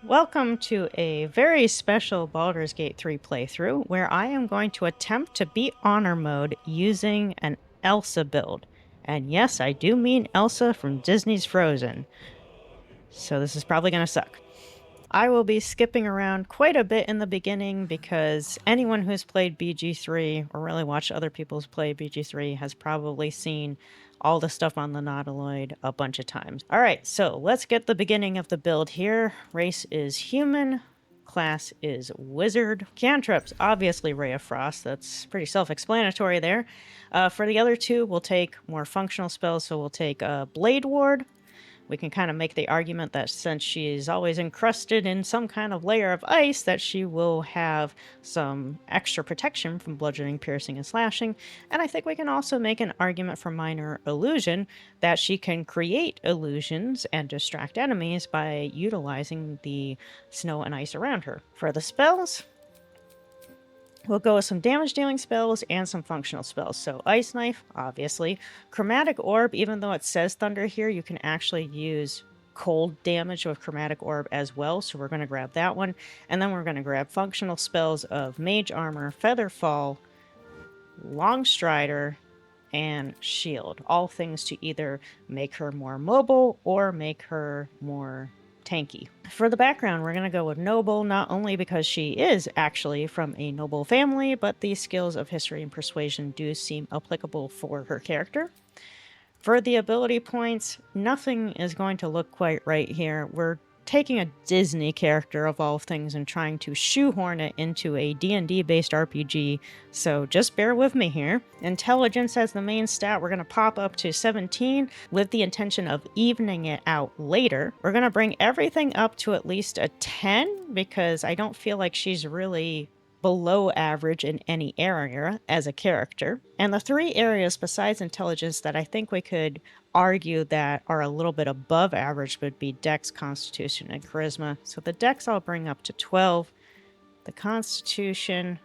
Welcome to a very special Baldur's Gate 3 playthrough where I am going to attempt to beat Honor Mode using an Elsa build. And yes, I do mean Elsa from Disney's Frozen. So this is probably going to suck. I will be skipping around quite a bit in the beginning because anyone who's played BG3 or really watched other people's play BG3 has probably seen all the stuff on the Nautiloid a bunch of times. All right, so let's get the beginning of the build here. Race is human. Class is wizard. Cantrips, obviously Ray of Frost. That's pretty self-explanatory there. For the other two, we'll take more functional spells. So we'll take Blade Ward. We can kind of make the argument that since she's always encrusted in some kind of layer of ice, that she will have some extra protection from bludgeoning, piercing, and slashing. And I think we can also make an argument for minor illusion that she can create illusions and distract enemies by utilizing the snow and ice around her. For the spells, we'll go with some damage dealing spells and some functional spells. So Ice Knife, obviously. Chromatic Orb, even though it says Thunder here, you can actually use cold damage with Chromatic Orb as well. So we're going to grab that one. And then we're going to grab functional spells of Mage Armor, Featherfall, Long Strider, and Shield. All things to either make her more mobile or make her more tanky. For the background, we're going to go with Noble, not only because she is actually from a noble family, but the skills of History and Persuasion do seem applicable for her character. For the ability points, nothing is going to look quite right here. We're taking a Disney character of all things and trying to shoehorn it into a D&D based RPG, so just bear with me here. Intelligence as the main stat, we're going to pop up to 17 with the intention of evening it out later. We're going to bring everything up to at least a 10 because I don't feel like she's really below average in any area as a character. And the three areas besides intelligence that I think we could argue that are a little bit above average would be Dex, Constitution, and Charisma. So the Dex I'll bring up to 12. The Constitution,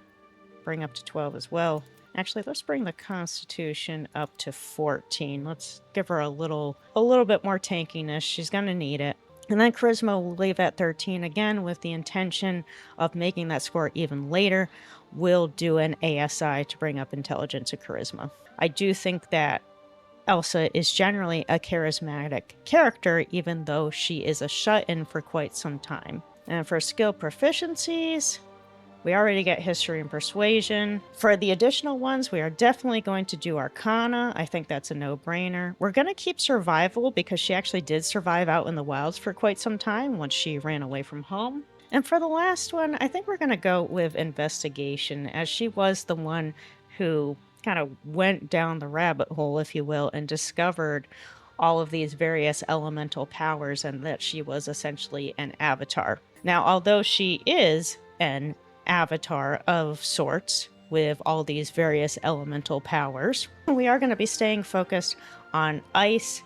bring up to 12 as well. Actually, let's bring the Constitution up to 14. Let's give her a little bit more tankiness. She's going to need it. And then Charisma will leave at 13 again with the intention of making that score even later. We'll do an ASI to bring up Intelligence and Charisma. I do think that Elsa is generally a charismatic character, even though she is a shut-in for quite some time. And for skill proficiencies, we already get History and Persuasion. For the additional ones, we are definitely going to do Arcana. I think that's a no-brainer. We're going to keep Survival because she actually did survive out in the wilds for quite some time once she ran away from home. And for the last one, I think we're going to go with Investigation, as she was the one who kind of went down the rabbit hole, if you will, and discovered all of these various elemental powers and that she was essentially an avatar. Now, although she is an avatar of sorts with all these various elemental powers, we are going to be staying focused on ice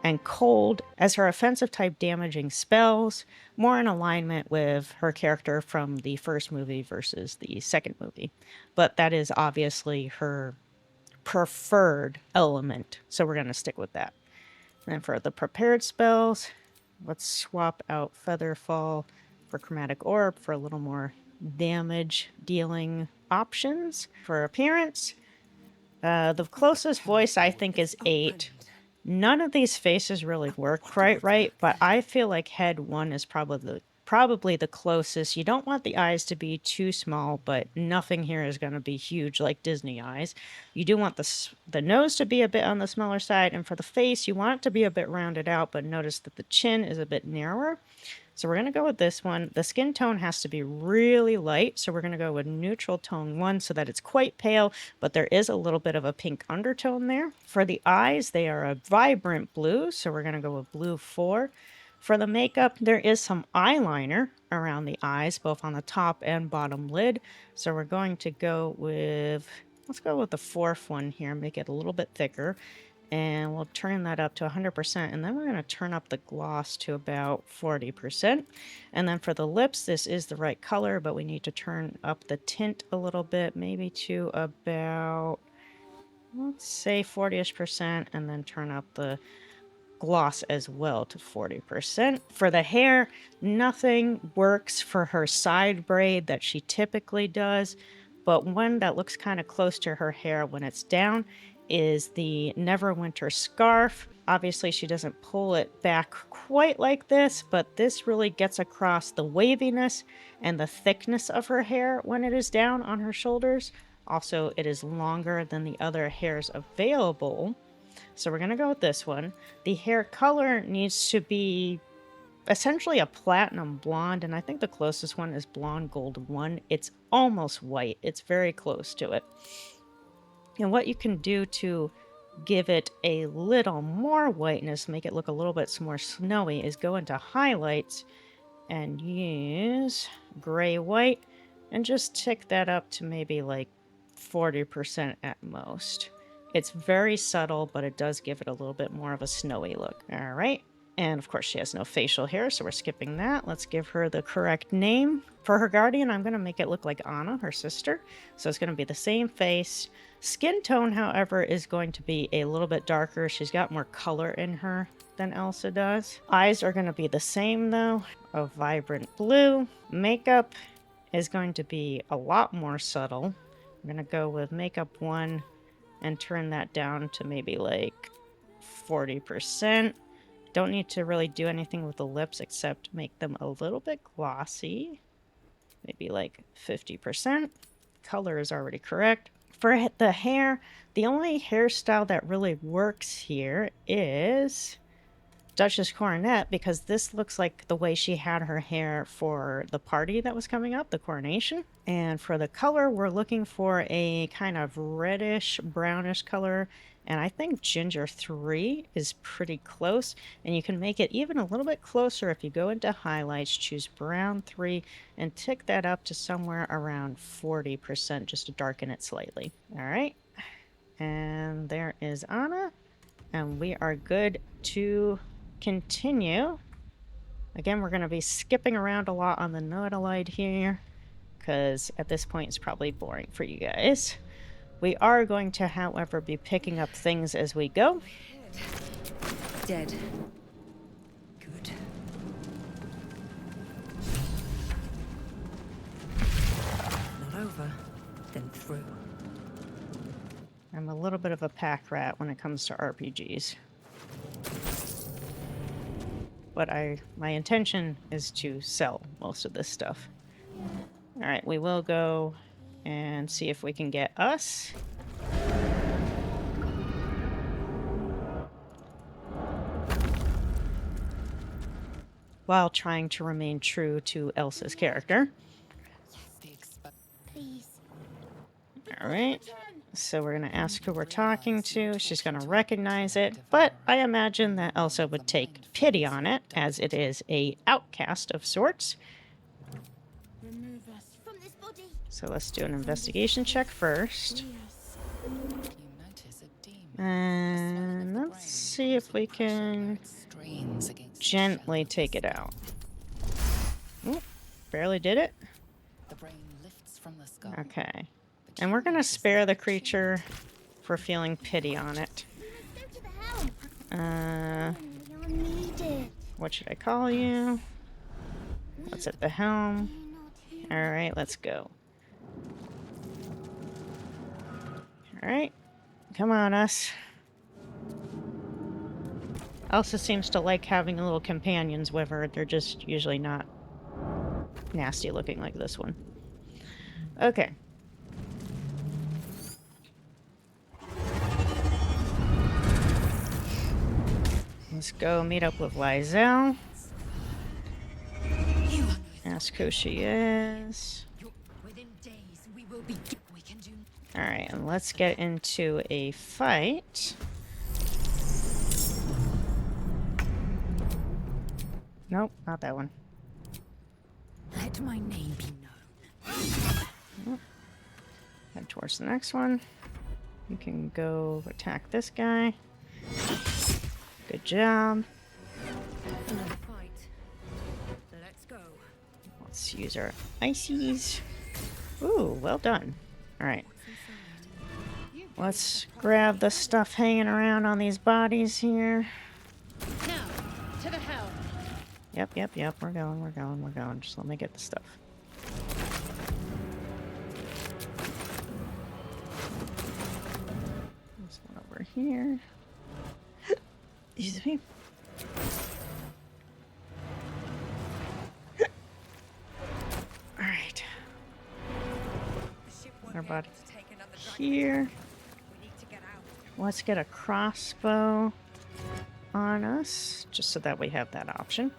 and cold as her offensive type damaging spells, more in alignment with her character from the first movie versus the second movie. But that is obviously her preferred element, so we're going to stick with that. And for the prepared spells, let's swap out Featherfall for Chromatic Orb for a little more damage dealing options. For appearance, the closest voice I think is 8. None of these faces really work quite right, but I feel like head 1 is probably the closest. You don't want the eyes to be too small, but nothing here is going to be huge like Disney eyes. You do want the nose to be a bit on the smaller side, and for the face, you want it to be a bit rounded out, but notice that the chin is a bit narrower. So we're going to go with this one. The skin tone has to be really light, so we're going to go with neutral tone 1 so that it's quite pale, but there is a little bit of a pink undertone there. For the eyes, they are a vibrant blue, so we're going to go with blue 4. For the makeup, there is some eyeliner around the eyes, both on the top and bottom lid, so we're going to go with, let's go with the 4th one here, make it a little bit thicker. And we'll turn that up to 100%, and then we're going to turn up the gloss to about 40%. And then for the lips, this is the right color, but we need to turn up the tint a little bit, maybe to about, let's say 40-ish%, and then turn up the gloss as well to 40%. For the hair, nothing works for her side braid that she typically does, but one that looks kind of close to her hair when it's down is the Neverwinter scarf. Obviously, she doesn't pull it back quite like this, but this really gets across the waviness and the thickness of her hair when it is down on her shoulders. Also, it is longer than the other hairs available. So we're going to go with this one. The hair color needs to be essentially a platinum blonde, and I think the closest one is blonde gold 1. It's almost white. It's very close to it. And what you can do to give it a little more whiteness, make it look a little bit more snowy, is go into highlights and use gray white and just tick that up to maybe like 40% at most. It's very subtle, but it does give it a little bit more of a snowy look. All right. And of course, she has no facial hair, so we're skipping that. Let's give her the correct name. For her guardian, I'm going to make it look like Anna, her sister. So it's going to be the same face. Skin tone, however, is going to be a little bit darker. She's got more color in her than Elsa does. Eyes are going to be the same, though, a vibrant blue. Makeup is going to be a lot more subtle. I'm going to go with makeup 1 and turn that down to maybe like 40%. Don't need to really do anything with the lips except make them a little bit glossy. Maybe like 50%. Color is already correct. For the hair, the only hairstyle that really works here is Duchess Coronet, because this looks like the way she had her hair for the party that was coming up, the coronation. And for the color, we're looking for a kind of reddish, brownish color. And I think Ginger 3 is pretty close. And you can make it even a little bit closer if you go into highlights, choose Brown 3, and tick that up to somewhere around 40% just to darken it slightly. All right. And there is Anna. And we are good to continue. Again, we're going to be skipping around a lot on the Nautiloid here, because at this point it's probably boring for you guys. We are going to, however, be picking up things as we go. Dead. Good. Not over, then through. I'm a little bit of a pack rat when it comes to RPGs. But my intention is to sell most of this stuff. Alright, we will go and see if we can get us. While trying to remain true to Elsa's character. Alright, so we're going to ask who we're talking to. She's going to recognize it, but I imagine that Elsa would take pity on it, as it is a outcast of sorts. So let's do an investigation check first. And let's see if we can gently take it out. Ooh, barely did it. Okay. And we're going to spare the creature for feeling pity on it. What should I call you? What's at the helm? Alright, let's go. Alright. Come on, us. Elsa seems to like having little companions with her. They're just usually not nasty looking like this one. Okay. Let's go meet up with Lizelle. Ask who she is. Alright, and let's get into a fight. Nope, not that one. Let my name be known. Head towards the next one. You can go attack this guy. Good job. Another fight. Let's go. Let's use our ices. Ooh, well done. Alright. Let's grab the stuff hanging around on these bodies here. Yep, yep, yep. We're going, we're going, we're going. Just let me get the stuff. There's one over here. Excuse me. Alright. What about here? Let's get a crossbow on us, just so that we have that option.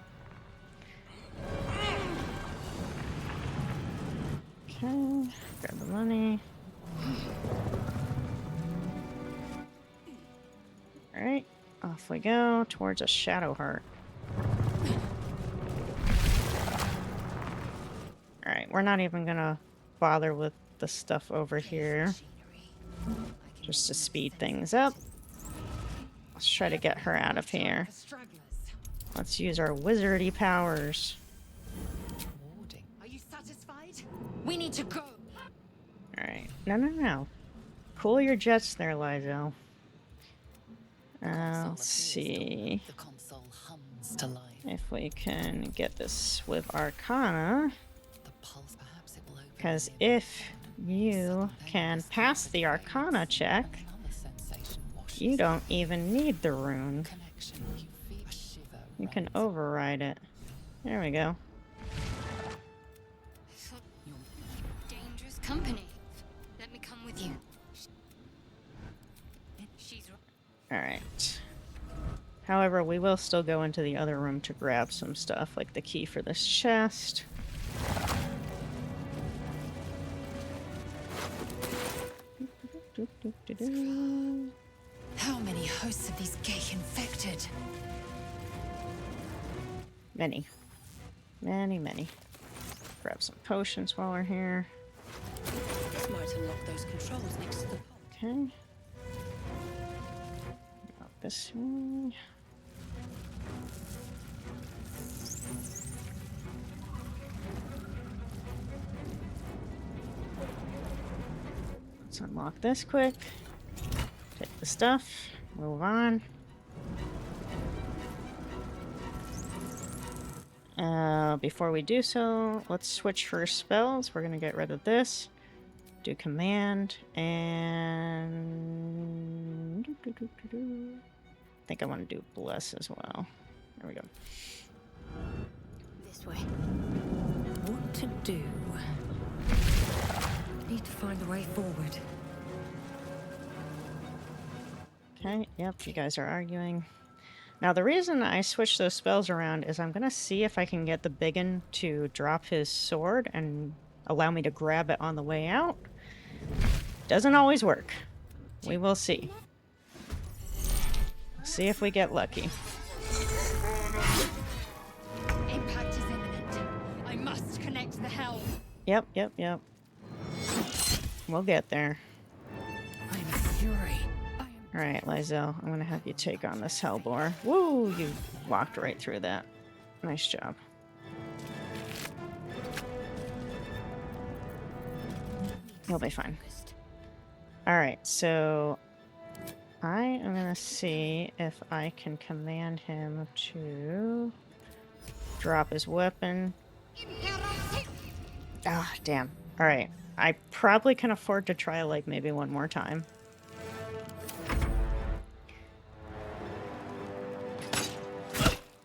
Okay, grab the money. Alright, off we go towards a shadow heart. Alright, we're not even gonna bother with the stuff over here, just to speed things up. Let's try to get her out of here. Let's use our wizardy powers. Are you satisfied? We need to go. Alright, no. Cool your jets there, Lizo. Let's see The console hums to life. if we can get this with Arcana. The pulse, perhaps it will open Because the if you can pass the Arcana check, another sensation washes you don't even need the rune. connection. You feel a shiver. You can override it. There we go. Dangerous company. Let me come with you. She's Alright. However, we will still go into the other room to grab some stuff, like the key for this chest. How many hosts of these gay infected? Many. Many. Grab some potions while we're here. This might unlock those controls next to the Okay. Out this way. Let's unlock this quick. Take the stuff. Move on. Before we do so, let's switch for spells. We're gonna get rid of this. Do command and I think I want to do bless as well. There we go. This way. What to do? Need to find the way forward. Okay, yep, you guys are arguing. Now the reason I switched those spells around is I'm gonna see if I can get the biggin to drop his sword and allow me to grab it on the way out. Doesn't always work. We will see. See if we get lucky. Impact is imminent. I must connect the helm. Yep. We'll get there. I'm a fury. Alright, Lizel, I'm gonna have you take on this Hellbore. Woo! You walked right through that. Nice job. You'll be fine. Alright, so I am gonna see if I can command him to drop his weapon. Ah, damn. Alright, I probably can afford to try like maybe one more time.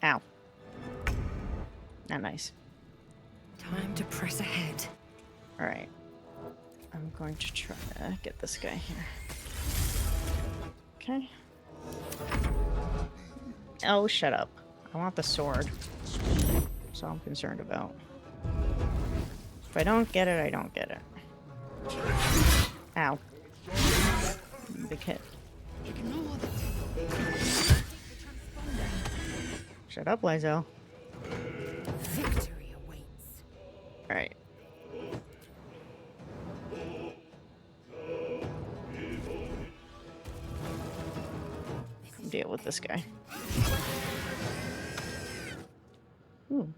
Ow. Not nice. Time to press ahead. Alright. I'm going to try to get this guy here. Okay. Oh, shut up. I want the sword. That's all I'm concerned about. If I don't get it, I don't get it. Ow. Big hit. Shut up, Lizo. Victory awaits. Alright. Deal with this guy. Ooh.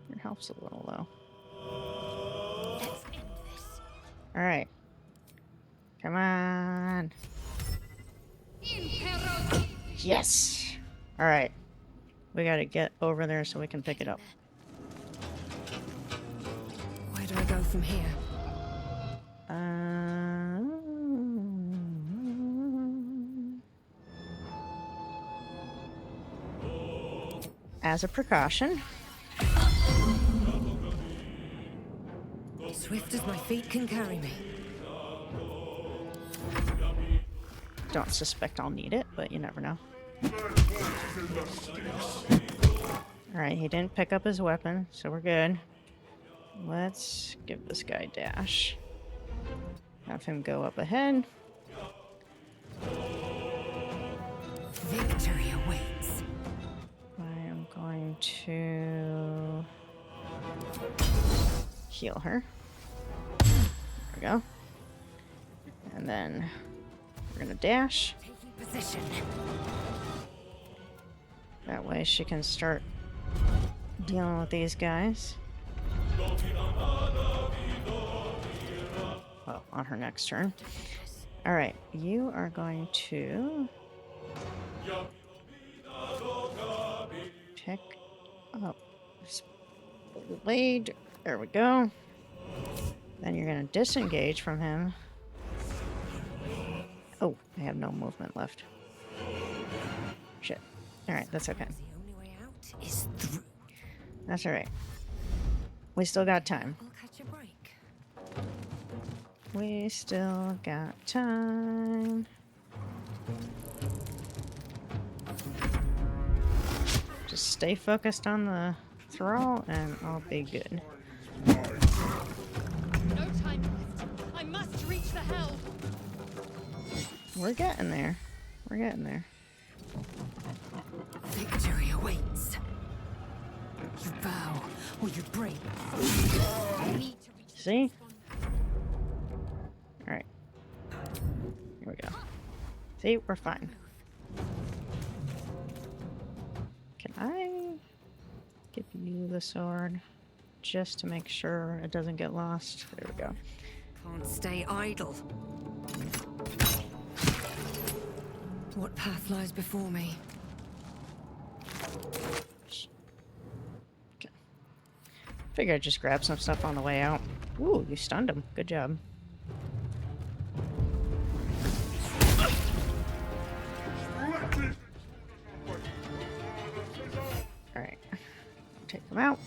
Your health's a little low. Let's end this. Alright. Come on. Yes! Alright. We gotta get over there so we can pick it up. Where do I go from here? As a precaution. Swift as my feet can carry me. Don't suspect I'll need it, but you never know. Alright, he didn't pick up his weapon, so we're good. Let's give this guy dash. Have him go up ahead. Victory awaits. I am going to heal her. There we go. And then we're gonna dash. Taking position. That way she can start dealing with these guys. Well, on her next turn. Alright, you are going to pick up this blade. There we go. Then you're going to disengage from him. Oh, I have no movement left. Shit. Alright, that's okay. The only way out is through. That's alright. We still got time. We'll catch a break. We still got time. Just stay focused on the thrall and I'll be good. No time left. I must reach the helm. We're getting there. We're getting there. Victory awaits. You bow or you break. I need to reach. See? Alright. Here we go. See, we're fine. Can I give you the sword just to make sure it doesn't get lost? There we go. Can't stay idle. What path lies before me? Okay. Figure I'd just grab some stuff on the way out. Ooh, you stunned him. Good job. Alright. Take them out.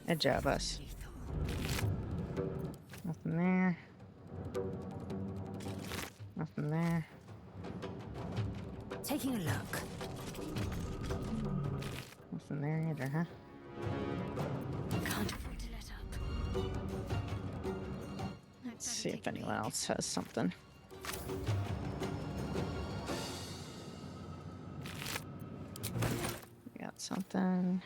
Good job, us. Nothing there. Nothing there. Taking a look. Nothing there either, huh? Can't afford to let up. Let's see if anyone else has something. We got something.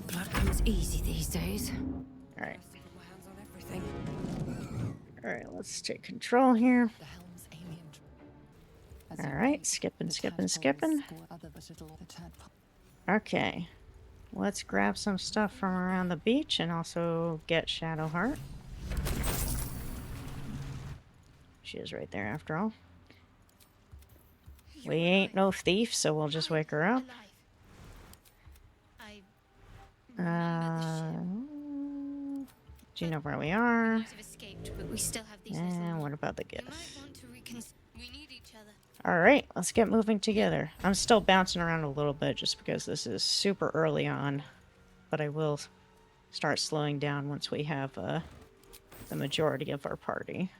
Blood comes easy these days. Alright. My hands on everything. Alright, let's take control here. The helm's alien. As you Alright, wait, skipping, the skipping, tadpoles skipping. score other little- the tadpole- Okay. Let's grab some stuff from around the beach and also get Shadowheart. She is right there after all. We ain't no thief, so we'll just wake her up. Alive. I remember the ship. Do you know where we We are? might have escaped, but we still have these And little... what about the We might gifts? want to we need each other. Alright, let's get moving together. I'm still bouncing around a little bit just because this is super early on. But I will start slowing down once we have the majority of our party.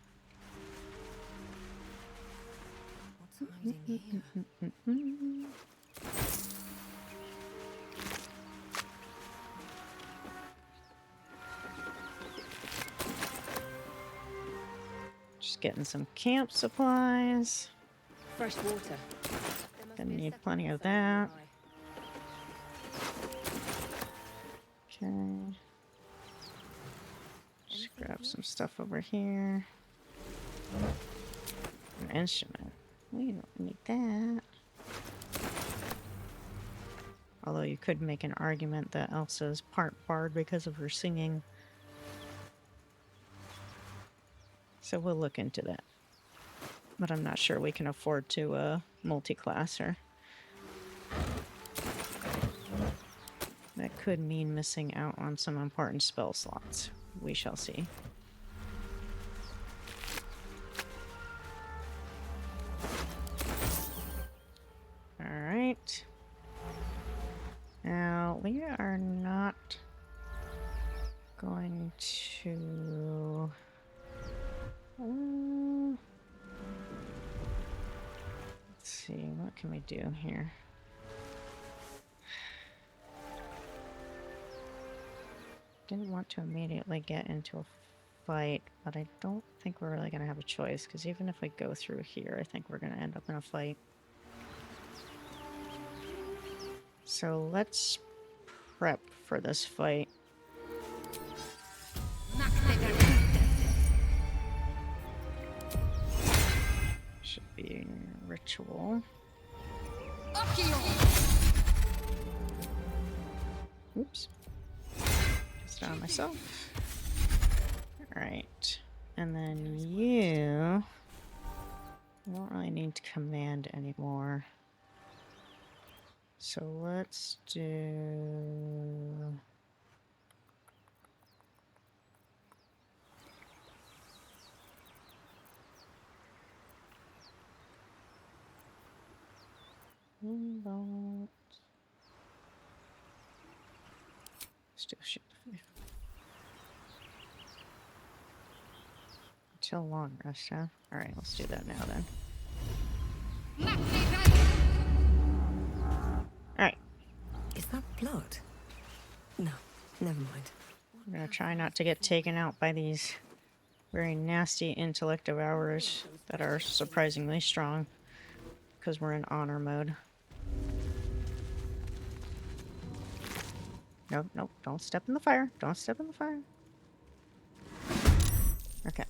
What's hiding here? Just getting some camp supplies. Fresh water. Gonna need plenty of that. Okay. Just grab some stuff over here. An instrument. We don't need that. Although you could make an argument that Elsa's part bard because of her singing. So we'll look into that. But I'm not sure we can afford to multi-class her. That could mean missing out on some important spell slots. We shall see. Alright. Now, we are not going to... let's see, what can we do here? Didn't want to immediately get into a fight, but I don't think we're really going to have a choice, because even if we go through here, I think we're going to end up in a fight. So let's prep for this fight. Should be a ritual. Oops. Just on myself. Alright. And then you don't really need to command anymore. So let's do... Still shoot the fish. Until long rest, huh? Alright, let's do that now then. Alright. Is that blood? No, never mind. I'm gonna try not to get taken out by these very nasty intellect devourers that are surprisingly strong, because we're in honor mode. Nope, nope, don't step in the fire. Don't step in the fire. Okay.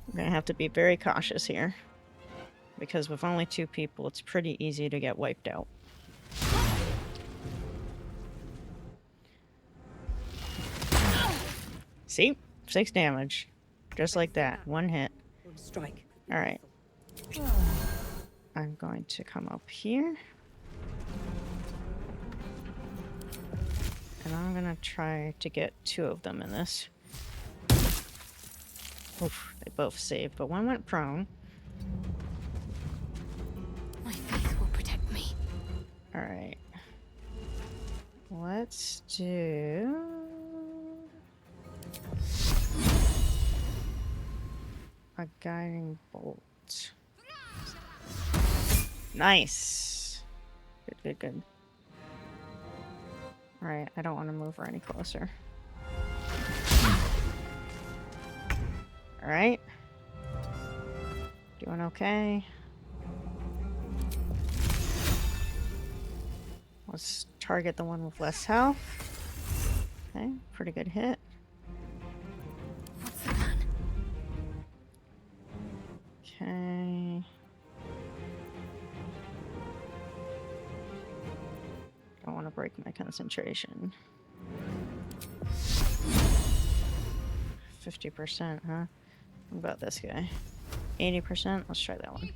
We're gonna have to be very cautious here, because with only 2 people, it's pretty easy to get wiped out. See? 6 damage. Just like that. 1 hit. Strike. Alright. I'm going to come up here. And I'm gonna try to get 2 of them in this. Oof, they both saved, but one went prone. My faith will protect me. Alright. Let's do... a guiding bolt. Nice! Good, good, good. Alright, I don't want to move her any closer. Alright. Doing okay. Let's target the one with less health. Okay, pretty good hit. What's the plan? Okay. Don't want to break my concentration. 50%, huh? What about this guy? 80%? Let's try that one.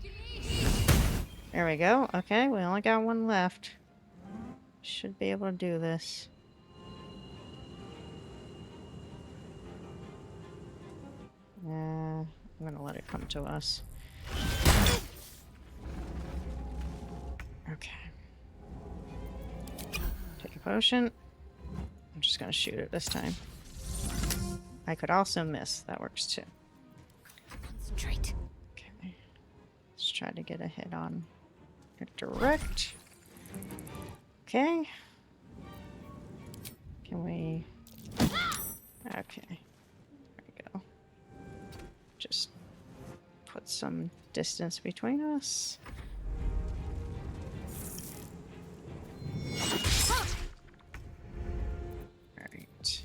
There we go. Okay, we only got 1 left. Should be able to do this. I'm gonna let it come to us. Okay. Take a potion. I'm just gonna shoot it this time. I could also miss. That works too. Concentrate. Okay. Let's try to get a hit on it direct. Okay. Can we... Okay. There we go. Just put some distance between us. Alright.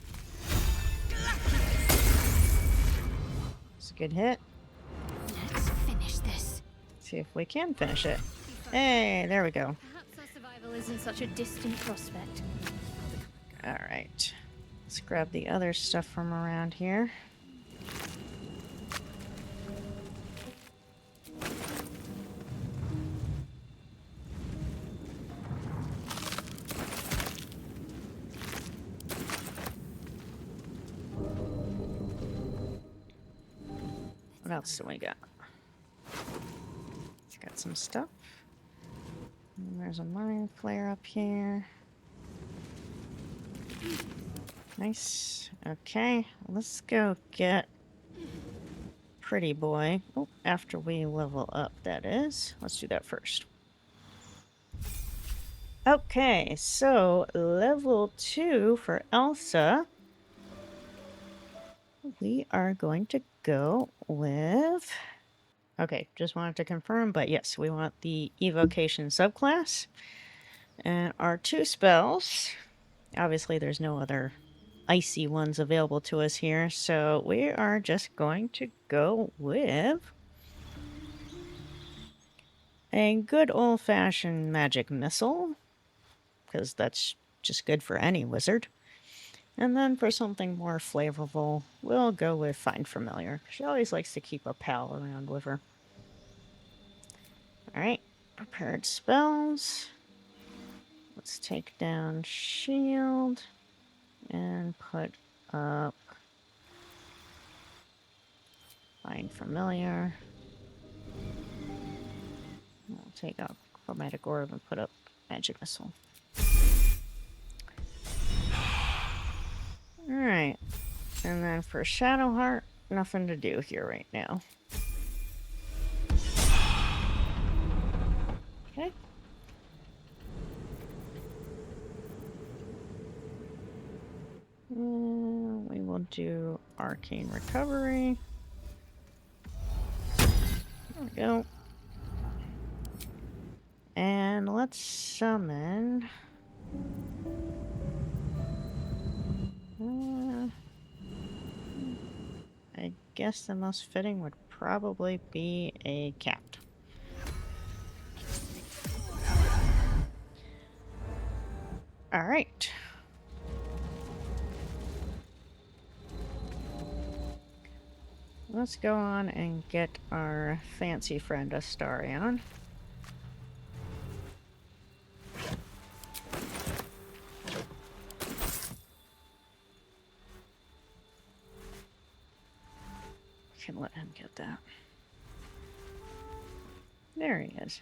It's a good hit. Let's finish this. See if we can finish it. Hey, there we go. Perhaps our survival isn't such a distant prospect. Alright. Let's grab the other stuff from around here. What else do we got? Got some stuff. And there's a mind flare up here. Nice. Okay, let's go get Pretty Boy. Oh, after we level up, that is. Let's do that first. Okay, so level 2 for Elsa. We are going to go with... Okay, just wanted to confirm, but yes, we want the Evocation subclass. And our 2 spells, obviously there's no other icy ones available to us here, so we are just going to go with a good old-fashioned magic missile, because that's just good for any wizard. And then for something more flavorful, we'll go with Find Familiar. She always likes to keep a pal around with her. Alright, prepared spells. Let's take down shield and put up Find Familiar. We'll take out Chromatic Orb and put up Magic Missile. Alright, and then for Shadowheart, nothing to do here right now. Okay. And we will do Arcane Recovery. There we go. And let's summon... I guess the most fitting would probably be a cat. Alright. Let's go on and get our fancy friend Astarion. Can let him get that. There he is.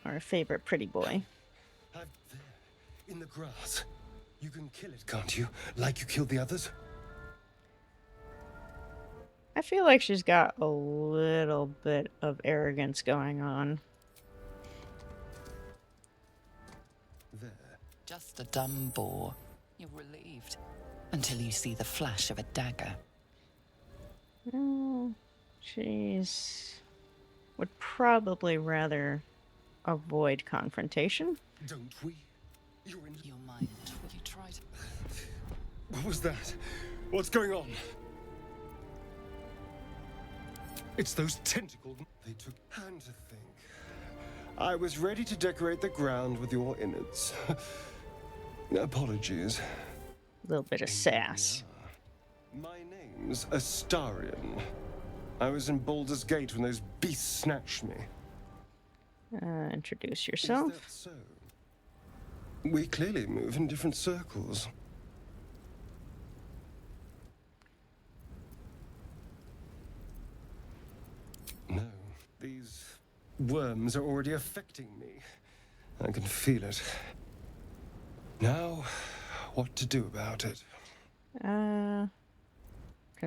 Our favorite pretty boy. There, in the grass. You can kill it, can't you? Like you killed the others? I feel like she's got a little bit of arrogance going on. There. Just a dumb boar. You're relieved. Until you see the flash of a dagger. Oh, she's... would probably rather avoid confrontation. Don't we? You're in Your mind. You tried. What was that? What's going on? It's those tentacles. They took hand to think. I was ready to decorate the ground with your innards. Apologies. A little bit of sass. My name's Astarion. I was in Baldur's Gate when those beasts snatched me. Introduce yourself. Is that so? We clearly move in different circles. No, these worms are already affecting me. I can feel it. Now, what to do about it? Gonna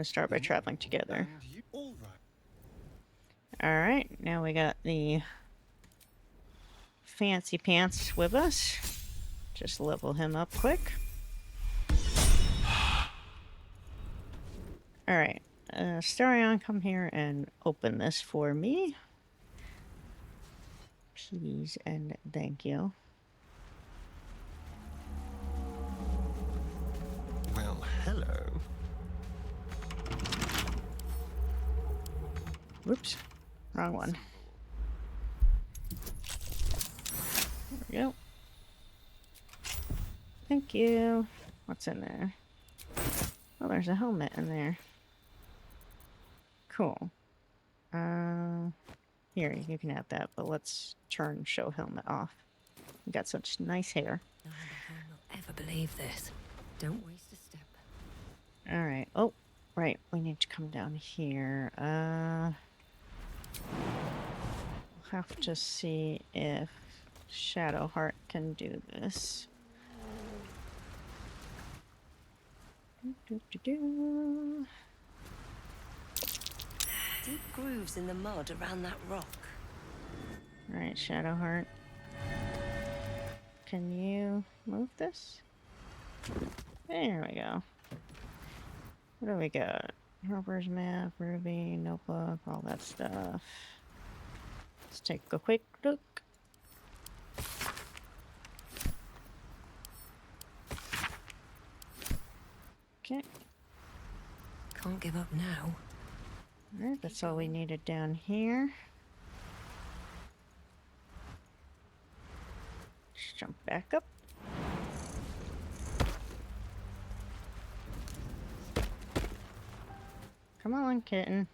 start by traveling together. All right. Alright, now we got the fancy pants with us. Just level him up quick. Alright, Starion, come here and open this for me. Please and thank you. Well, hello. Whoops, wrong one. There we go. Thank you. What's in there? Oh, there's a helmet in there. Cool. Here, you can have that, but let's turn show helmet off. You got such nice hair. Neither will ever believe this. Don't waste a step. Alright. Oh, right. We need to come down here. We'll have to see if Shadowheart can do this. Do. Deep grooves in the mud around that rock. Alright, Shadowheart. Can you move this? There we go. What do we got? Harper's map, Ruby, notebook, all that stuff. Let's take a quick look. Okay. Can't give up now. Alright, that's all we needed down here. Just jump back up. Come on, kitten.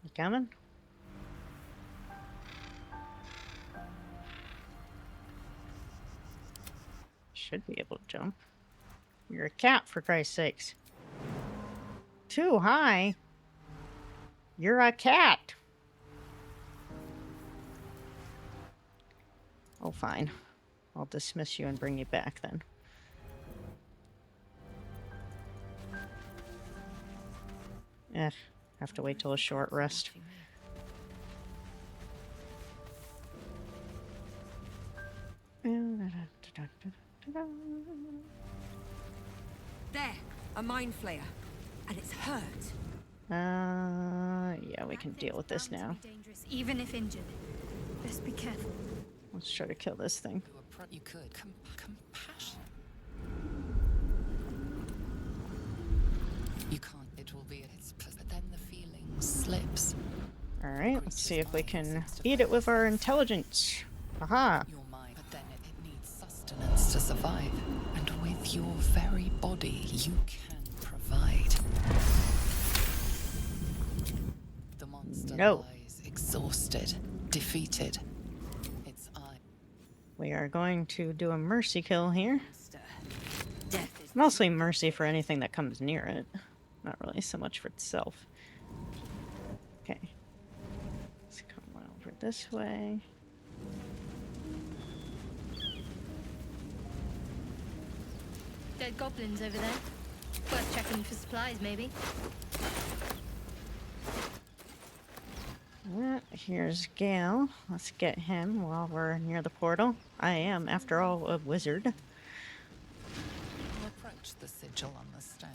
You coming? Should be able to jump. You're a cat, for Christ's sakes. Too high. You're a cat. Oh, fine. I'll dismiss you and bring you back then. Have to wait till a short rest. There, a mind flayer. And it's hurt. Yeah, we can deal with this now. Dangerous, even if injured. Best be careful. Let's try to kill this thing. You could. Compassion. You can't. It will be. But then the feeling slips. Alright, let's see if we can eat it with our intelligence. Aha! Your mind, but then it needs sustenance to survive. And with your very body, you can provide. The monster lies exhausted, defeated. Its eye. We are going to do a mercy kill here. Death is Mostly mercy for anything that comes near it. Not really so much for itself. Okay. Let's come on over this way. Dead goblins over there. Worth checking for supplies, maybe. Here's Gale. Let's get him while we're near the portal. I am, after all, a wizard. We'll approach the sigil on the stone.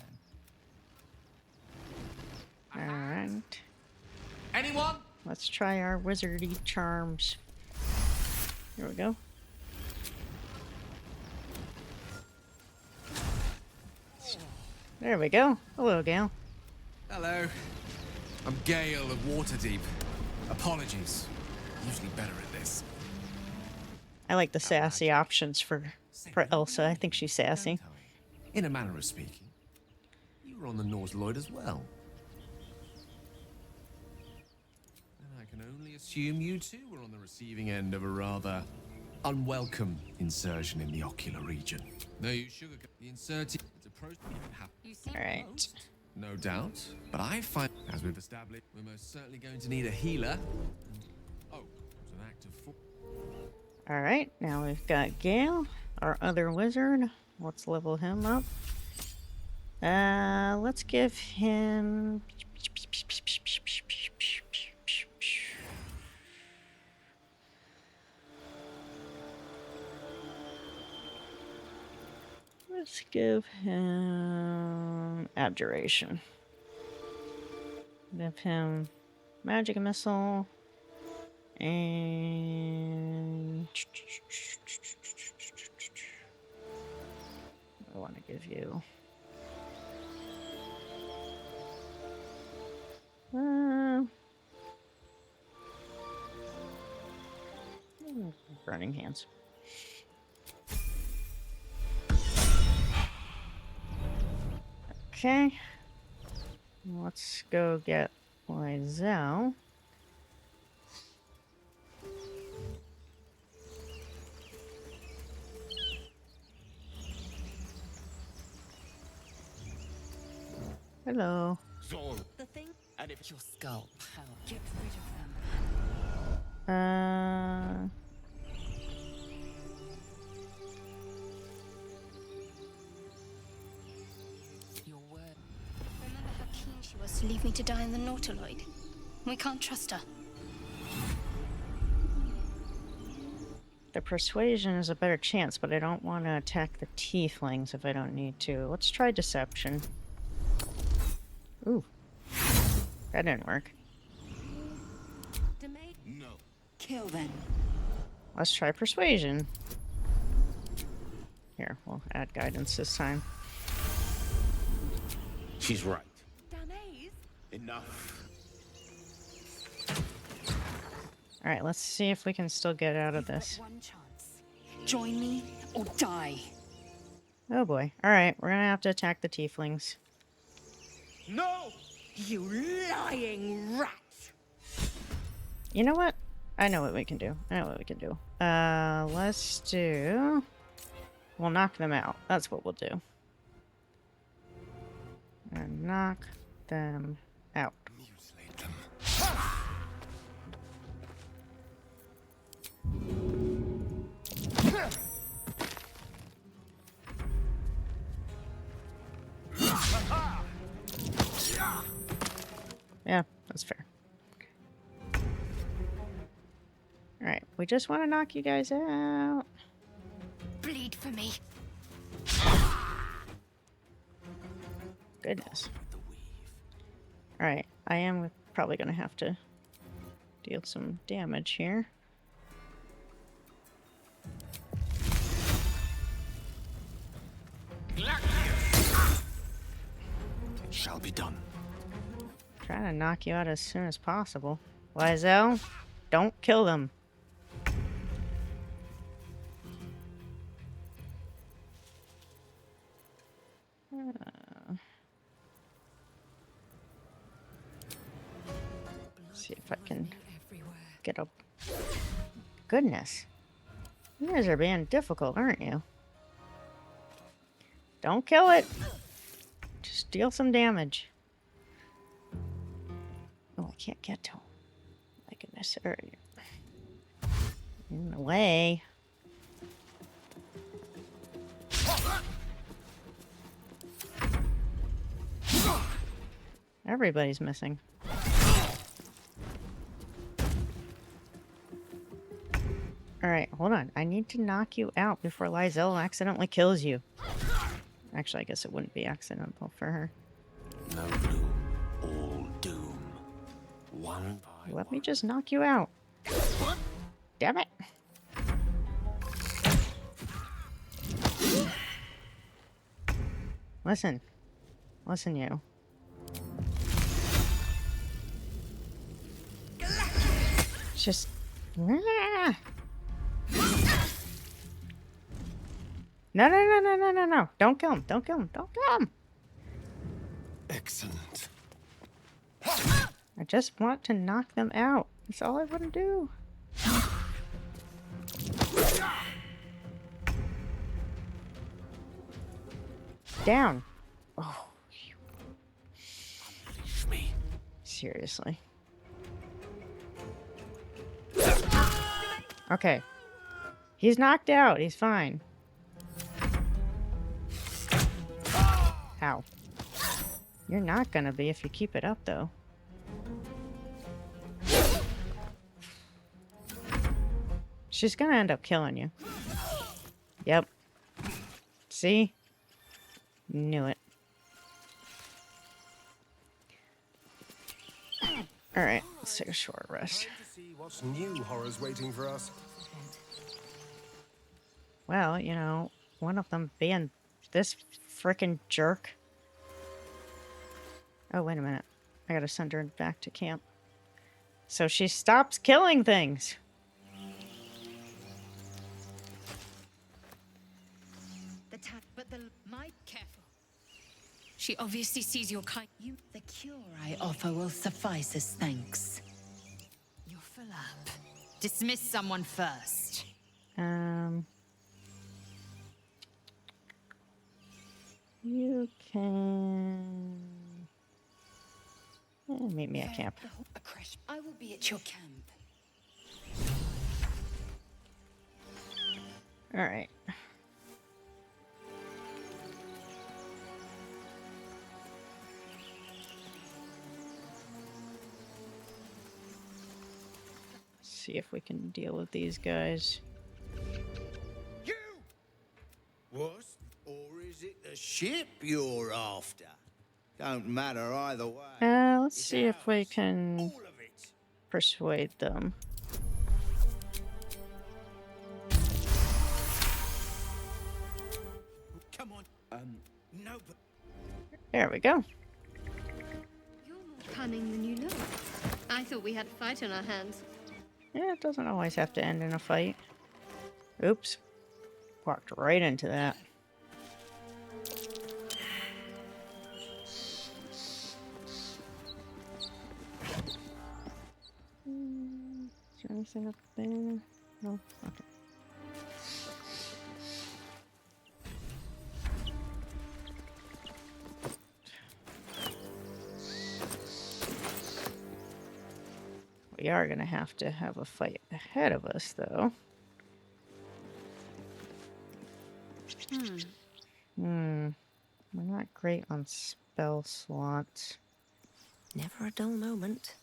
Alright. Anyone? Let's try our wizardy charms. Here we go. There we go. Hello, Gale. Hello. I'm Gale of Waterdeep. Apologies. Usually better at this. I like the sassy options for Elsa. I think she's sassy. In a manner of speaking. You were on the Norse Lloyd as well. And I can only assume you too were on the receiving end of a rather unwelcome insertion in the ocular region. No, you sugarcoat the inserting. It's a process you can have. You seem Alright. No doubt, but I find, as we've established, we're most certainly going to need a healer. Oh, it's an act of force. Alright, now we've got Gale, our other wizard. Let's level him up. Let's give him... Let's give him Abjuration. Give him Magic Missile. And I want to give you Burning Hands. Okay, let's go get Lizelle. Hello. The thing. And if your skull power. Get rid of them. Your word. Remember how keen she was to leave me to die in the Nautiloid? We can't trust her. The persuasion is a better chance, but I don't want to attack the tieflings if I don't need to. Let's try deception. Ooh. That didn't work. No. Kill them. Let's try persuasion. Here, we'll add guidance this time. She's right. Danais? Enough. Alright, let's see if we can still get out of this. One chance. Join me or die. Oh boy. Alright, we're gonna have to attack the tieflings. No! You lying rat! You know what? I know what we can do. Let's do... We'll knock them out. That's what we'll do. And knock them out. Mutilate them. Yeah, that's fair. Alright, we just want to knock you guys out. Bleed for me. Goodness. Alright, I am probably going to have to deal some damage here. It shall be done. Trying to knock you out as soon as possible. Lysel, don't kill them. See if I can get up. Goodness. You guys are being difficult, aren't you? Don't kill it. Just deal some damage. Oh, I can't get to him. My goodness. In the way. Everybody's missing. Alright, hold on. I need to knock you out before Lysel accidentally kills you. Actually, I guess it wouldn't be accidental for her. No gloom, all doom. One by Let me just knock you out. Damn it. Listen. Listen, you. Just... No. Don't kill him. Don't kill him. Don't kill him. Excellent. I just want to knock them out. That's all I want to do. Down. Oh. unleash me. Seriously. Okay. He's knocked out. He's fine. Ow. You're not gonna be if you keep it up, though. She's gonna end up killing you. Yep. See? Knew it. Alright, let's take a short rest. Time to see what's new horrors waiting for us. Well, you know, one of them being this frickin' jerk. Oh, wait a minute. I gotta send her back to camp. So she stops killing things. Careful. She obviously sees your kind. The cure I offer will suffice as thanks. You're full up. Dismiss someone first. You can... Meet me at camp. A crash. I will be at your camp. All right. See if we can deal with these guys. You! What? Or is it the ship you're after? Don't matter either way. Let's see if we can All of it. persuade them. Come on. No, but There we go. You're more cunning than you look. I thought we had a fight on our hands. Yeah, it doesn't always have to end in a fight. Oops. Walked right into that. Is there anything up there? No? Okay. We are going to have a fight ahead of us, though. We're not great on spell slots. Never a dull moment.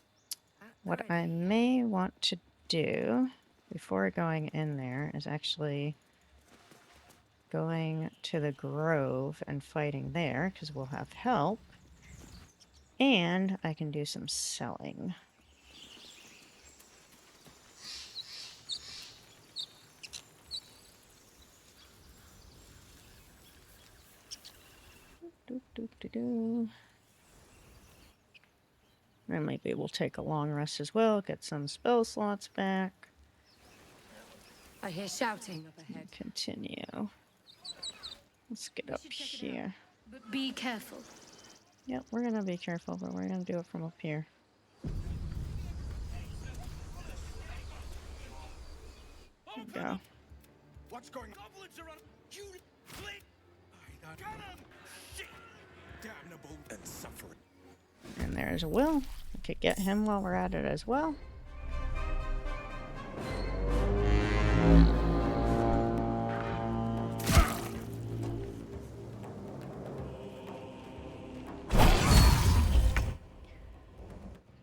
What I may want to do before going in there is actually going to the grove and fighting there, because we'll have help. And I can do some selling. And maybe we'll take a long rest as well, get some spell slots back. I hear shouting up ahead. Continue. Let's get up here. But be careful. Yep, we're gonna be careful, but we're gonna do it from up here. There we go. what's going on? Goblins are on. You click. I got him. Shit. Damnable and suffering. And there's Will. We could get him while we're at it as well.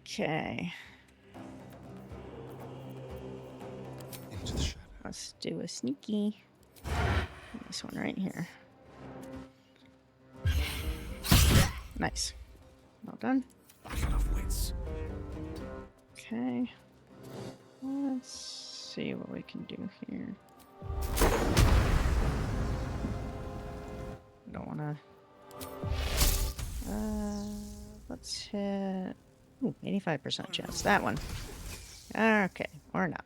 Okay. Into the shadow. Let's do a sneaky. This one right here. Nice. Well done. Battle of wits. Okay. Let's see what we can do here. Don't wanna. Let's hit. Ooh, 85% chance. That one. Okay, or not.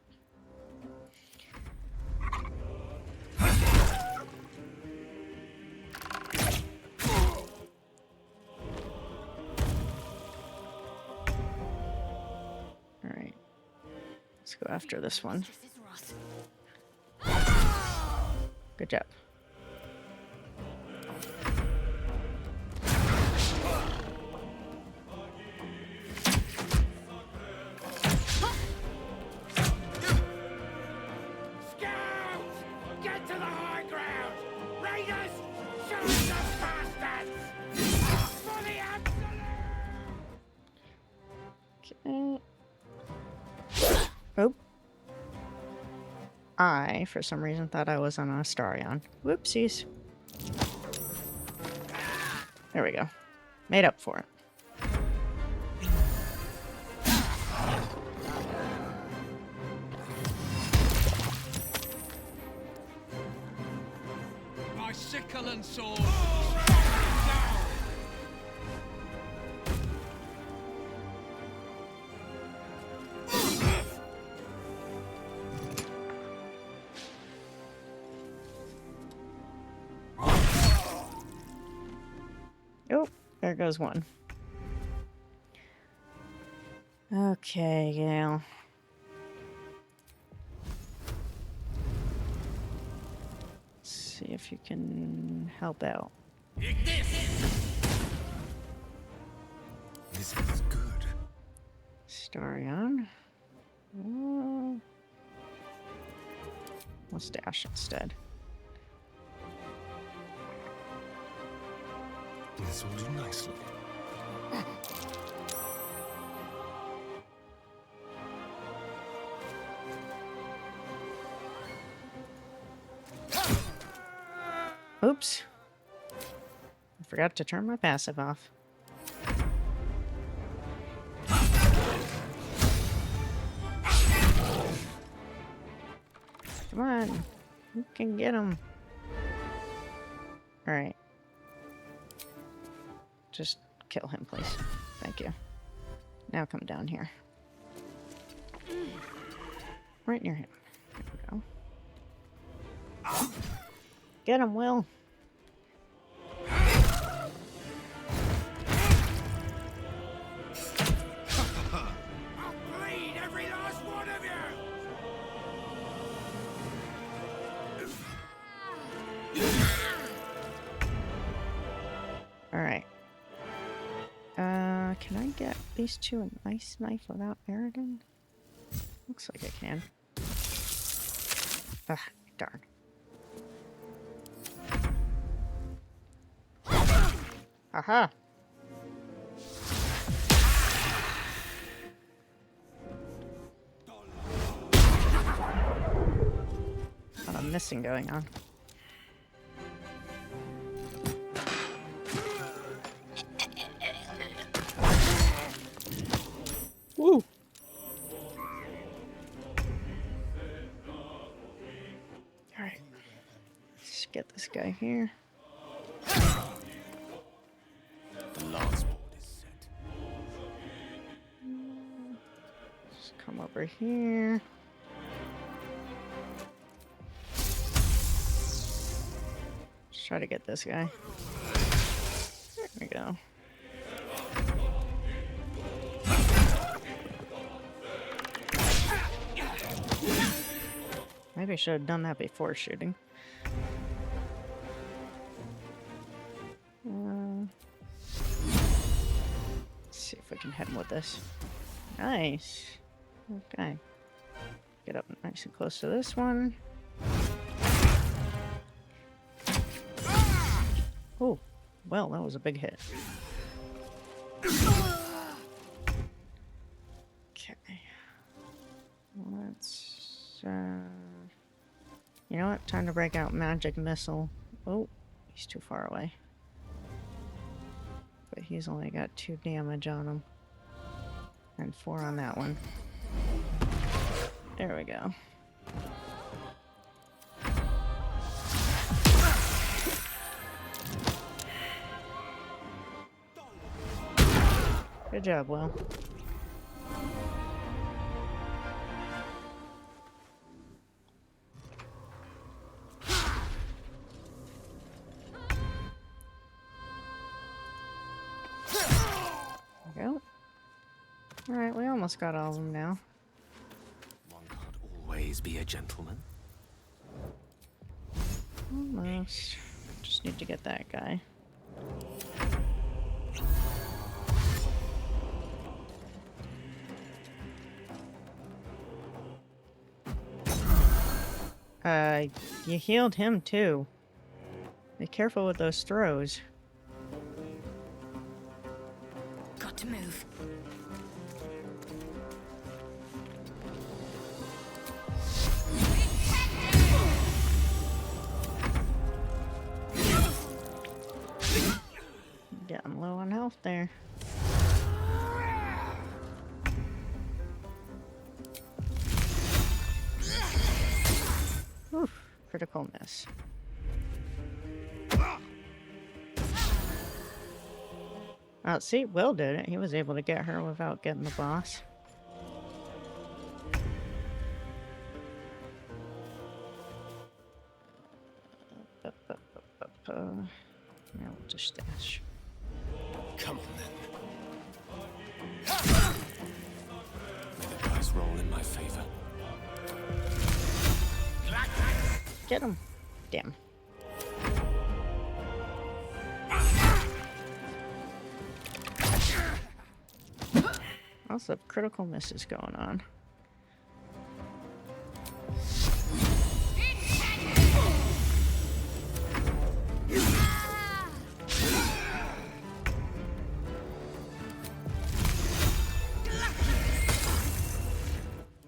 Alright. Let's go after this one. Good job. Get to the high ground! Raiders! Shoot the bastards! For the absolute! Okay. Oh. I, for some reason, thought I was on Astarion. Whoopsies. There we go. Made up for it. My sickle and sword. Oh, there goes one. Okay, Gale. Let's see if you can help out. This is good. Darion. Let's dash instead. This will do nicely. Oops. I forgot to turn my passive off. Come on. You can get him. Alright. Just kill him, please. Thank you. Now come down here. Right near him. There we go. Get him, Will. Alright. Can I get these two a nice knife without Eridan? Looks like I can. Ah, darn. Aha! A lot of missing going on. Woo! Alright. Let's get this guy here. The last board is set. Just come over here. Let's try to get this guy. There we go. Maybe I should have done that before shooting. Let's see if we can hit him with this. Nice. Okay. Get up nice and close to this one. Oh, well, that was a big hit. Okay. Let's... you know what? Time to break out magic missile. Oh, he's too far away. But he's only got 2 damage on him. And 4 on that one. There we go. Good job, Will. Alright, we almost got all of them now. One can't always be a gentleman. Almost. Just need to get that guy. You healed him too. Be careful with those throws. Got to move. Getting low on health there. Oof, critical miss. Oh, see, Will did it. He was able to get her without getting the boss. Now we'll just dash. Come on then. May the dice roll in my favor. Get him. Damn. Lots of critical misses going on.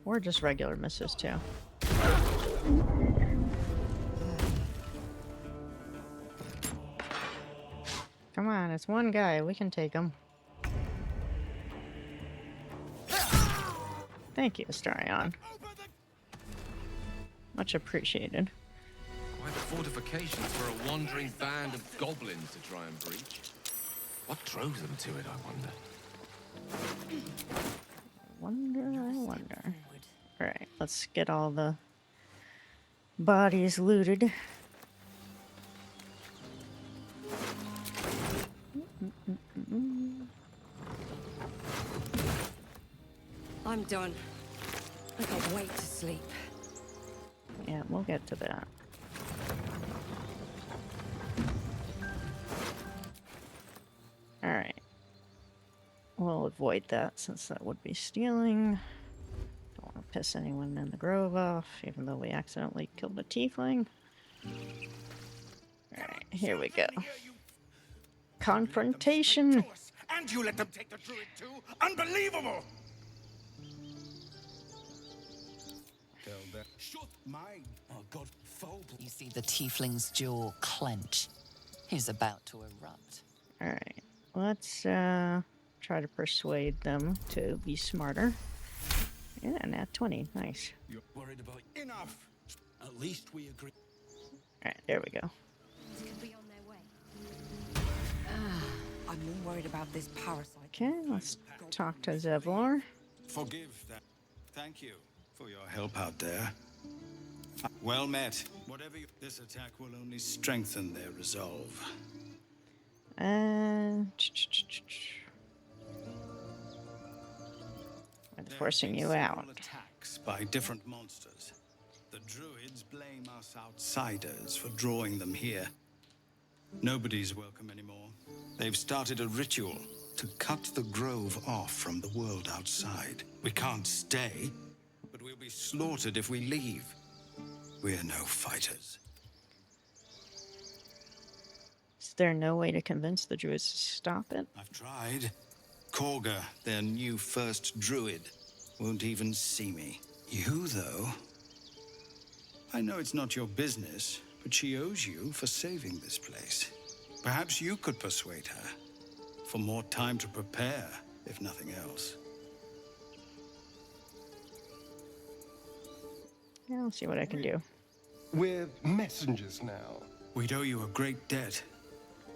Or just regular misses too. Come on, it's one guy. We can take him. Thank you, Astarion. Much appreciated. Quite a fortification for a wandering band of goblins to try and breach. What drove them to it, I wonder? I wonder. Alright, let's get all the bodies looted. I'm done. I can't wait to sleep. Yeah, we'll get to that. Alright. We'll avoid that since that would be stealing. Don't want to piss anyone in the grove off, even though we accidentally killed a tiefling. Alright, here we go. Confrontation! And you let them take the druid too? Unbelievable! My God, You see the tiefling's jaw clench. He's about to erupt. Alright, let's try to persuade them to be smarter. Yeah, nat 20, nice. You're worried about enough. At least we agree. Alright, there we go. Could be on their way. I'm more worried about this parasite. Okay, let's talk to Zevlor. Forgive that. Thank you for your help out there. Well met. Whatever this attack will only strengthen their resolve. I'm forcing you out. Several attacks by different monsters. The druids blame us outsiders for drawing them here. Nobody's welcome anymore. They've started a ritual to cut the grove off from the world outside. We can't stay, but we'll be slaughtered if we leave. We're no fighters. Is there no way to convince the druids to stop it? I've tried. Korga, their new first druid, won't even see me. You, though? I know it's not your business, but she owes you for saving this place. Perhaps you could persuade her. For more time to prepare, if nothing else. Yeah, I'll see what I can do. We're messengers now. We'd owe you a great debt.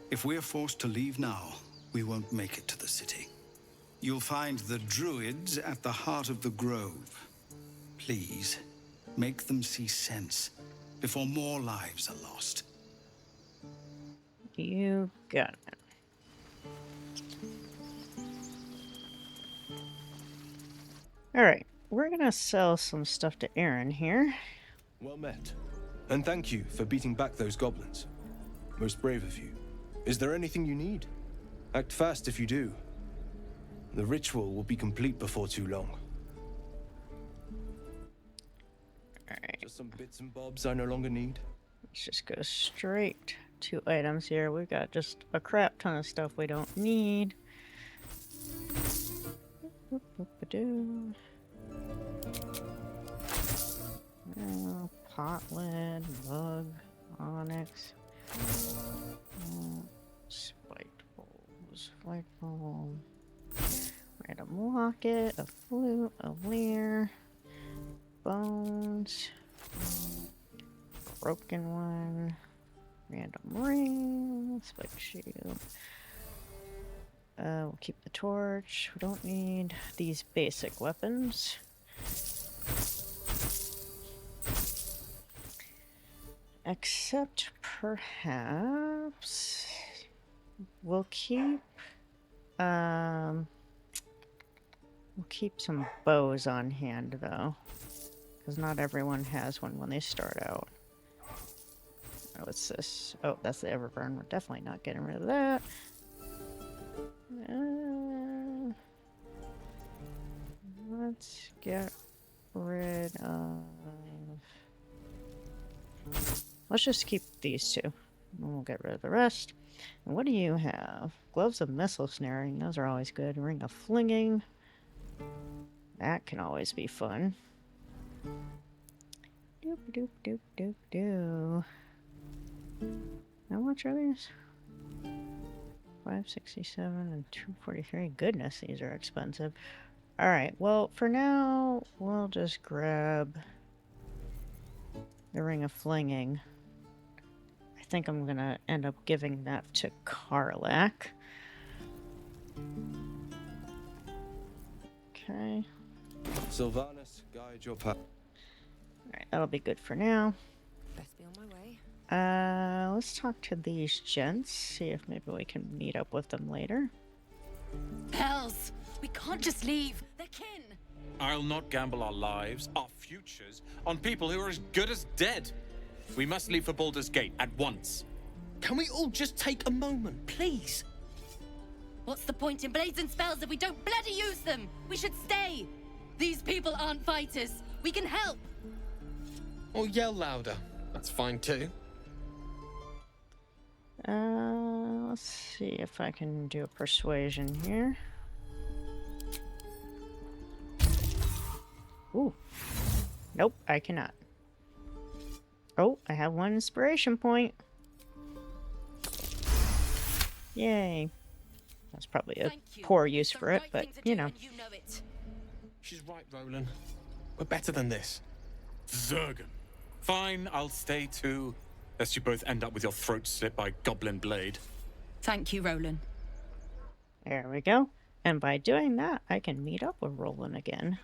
If we're forced to leave now, we won't make it to the city. You'll find the druids at the heart of the grove. Please, make them see sense before more lives are lost. You got it. Alright, we're gonna sell some stuff to Aaron here. Well met. And thank you for beating back those goblins. Most brave of you. Is there anything you need? Act fast if you do. The ritual will be complete before too long. Alright, Just some bits and bobs I no longer need. let's just go straight to items here. We've got just a crap ton of stuff we don't need. Boop-boop-a-doo. Pot lid, bug, onyx, spiked bowls, flagpole, random locket, a flute, a lyre, bones, broken one, random ring, spiked shield. We'll keep the torch. We don't need these basic weapons. Except perhaps we'll keep some bows on hand though, because not everyone has one when they start out. Oh, what's this? Oh, that's the Everburn. We're definitely not getting rid of that. Let's get rid of... Let's just keep these two. And we'll get rid of the rest. And what do you have? Gloves of missile snaring. Those are always good. Ring of flinging. That can always be fun. Doop doop doop doop doo. How much are these? 567 and 243. Goodness, these are expensive. Alright, well, for now, we'll just grab the Ring of Flinging. I think I'm gonna end up giving that to Karlach. Okay. Sylvanas, guide your path. Alright, that'll be good for now. Best be on my way. Let's talk to these gents, see if maybe we can meet up with them later. Hells! We can't just leave. They're kin. I'll not gamble our lives, our futures, on people who are as good as dead. We must leave for Baldur's Gate at once. Can we all just take a moment, please? What's the point in blades and spells if we don't bloody use them? We should stay. These people aren't fighters. We can help. Or yell louder. That's fine too. Let's see if I can do a persuasion here. Ooh. Nope, I cannot. Oh, I have one inspiration point. Yay. That's probably a poor use for it, but you know. She's right, Roland. We're better than this. Zergan. Fine, I'll stay too. Lest you both end up with your throats slit by Goblin Blade. Thank you, Roland. There we go. And by doing that, I can meet up with Roland again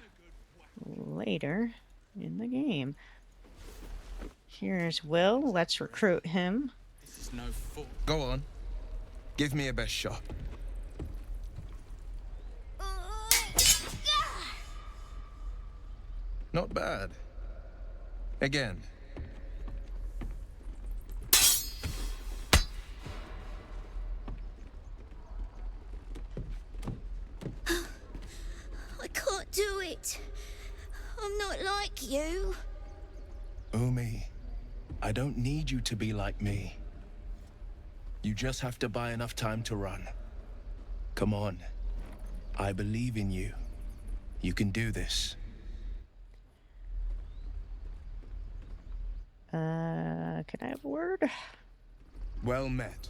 later in the game. Here's Will. Let's recruit him. This is no fool. Go on. Give me a best shot. Not bad. Again. I can't do it. I'm not like you. Umi, I don't need you to be like me. You just have to buy enough time to run. Come on. I believe in you. You can do this. Can I have a word? Well met.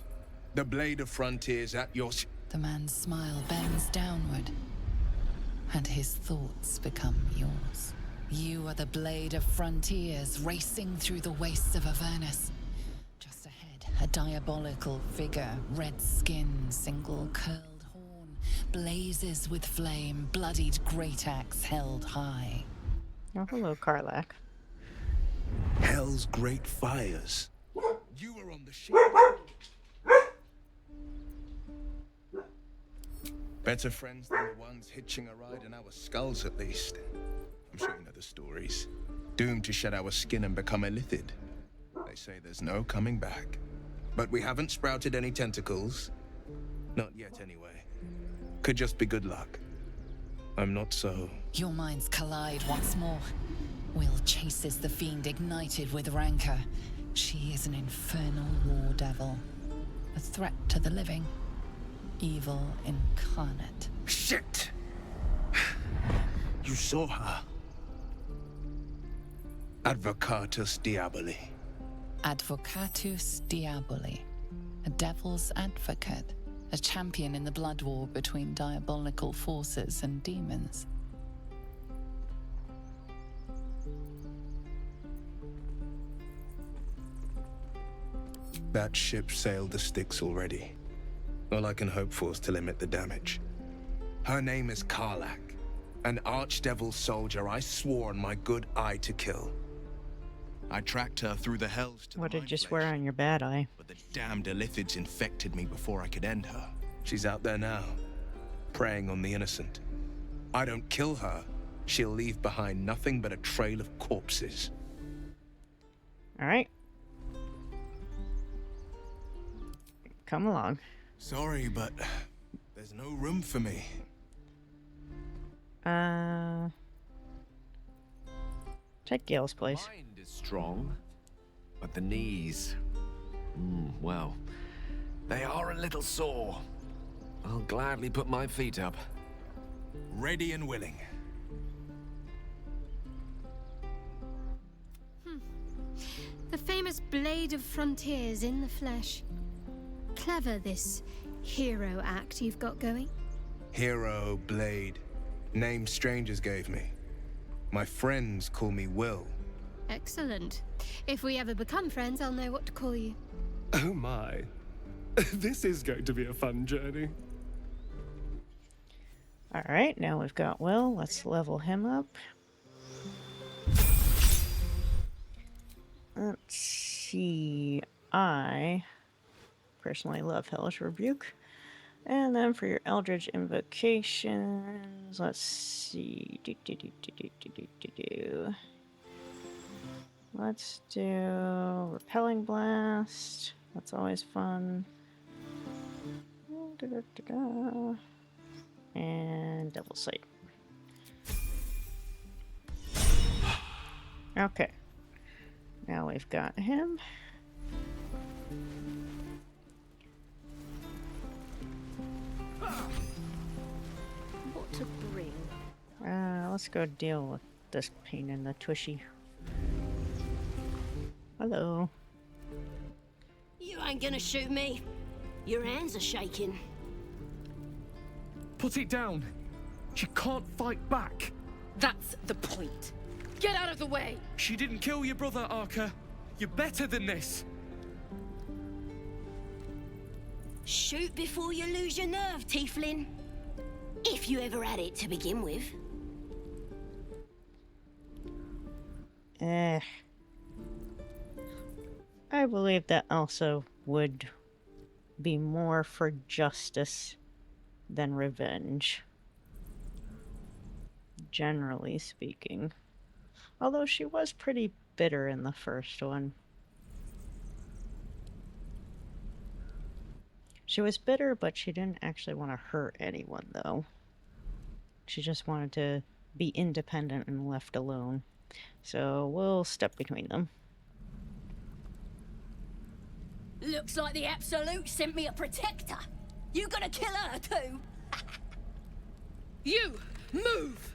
The Blade of Frontiers at your... The man's smile bends downward, and his thoughts become yours. You are the Blade of Frontiers, racing through the wastes of Avernus. Just ahead, a diabolical figure, red skin, single curled horn, blazes with flame, bloodied great axe held high. Oh, hello, Karlach. Hell's great fires. You were on the ship. Better friends than the ones hitching a ride in our skulls, at least. I'm sure you know the stories. Doomed to shed our skin and become illithid. They say there's no coming back. But we haven't sprouted any tentacles. Not yet, anyway. Could just be good luck. I'm not so... Your minds collide once more. Will chases the fiend ignited with rancor. She is an infernal war devil. A threat to the living. Evil incarnate. Shit! You saw her. Advocatus Diaboli. Advocatus Diaboli. A devil's advocate. A champion in the blood war between diabolical forces and demons. That ship sailed the Styx already. All I can hope for is to limit the damage. Her name is Karlach. An archdevil soldier I swore on my good eye to kill. I tracked her through the hells to What the did you Mind swear Flash, on your bad eye? but the damned illithids infected me before I could end her. She's out there now, preying on the innocent. I don't kill her, she'll leave behind nothing but a trail of corpses. Alright. Come along. Sorry, but there's no room for me. Take Gale's place. Mind is strong, but the knees, well, they are a little sore. I'll gladly put my feet up. Ready and willing. The famous Blade of Frontiers in the flesh. Clever, this hero act you've got going. Hero, Blade. Name strangers gave me. My friends call me Will. Excellent. If we ever become friends, I'll know what to call you. Oh my. This is going to be a fun journey. Alright, now we've got Will. Let's level him up. Let's see. I personally love Hellish Rebuke. And then for your Eldritch Invocations, let's see. Let's do Repelling Blast. That's always fun. And Double Sight. Okay. Now we've got him. What to bring? Let's go deal with this pain in the tushy. Hello. You ain't gonna shoot me. Your hands are shaking. Put it down. She can't fight back. That's the point. Get out of the way! She didn't kill your brother, Arca. You're better than this. Shoot before you lose your nerve, Tiefling. If you ever had it to begin with. I believe that Elsa would be more for justice than revenge. Generally speaking. Although she was pretty bitter in the first one. She was bitter, but she didn't actually want to hurt anyone, though. She just wanted to be independent and left alone. So we'll step between them. Looks like the Absolute sent me a protector. You gonna kill her too? You move!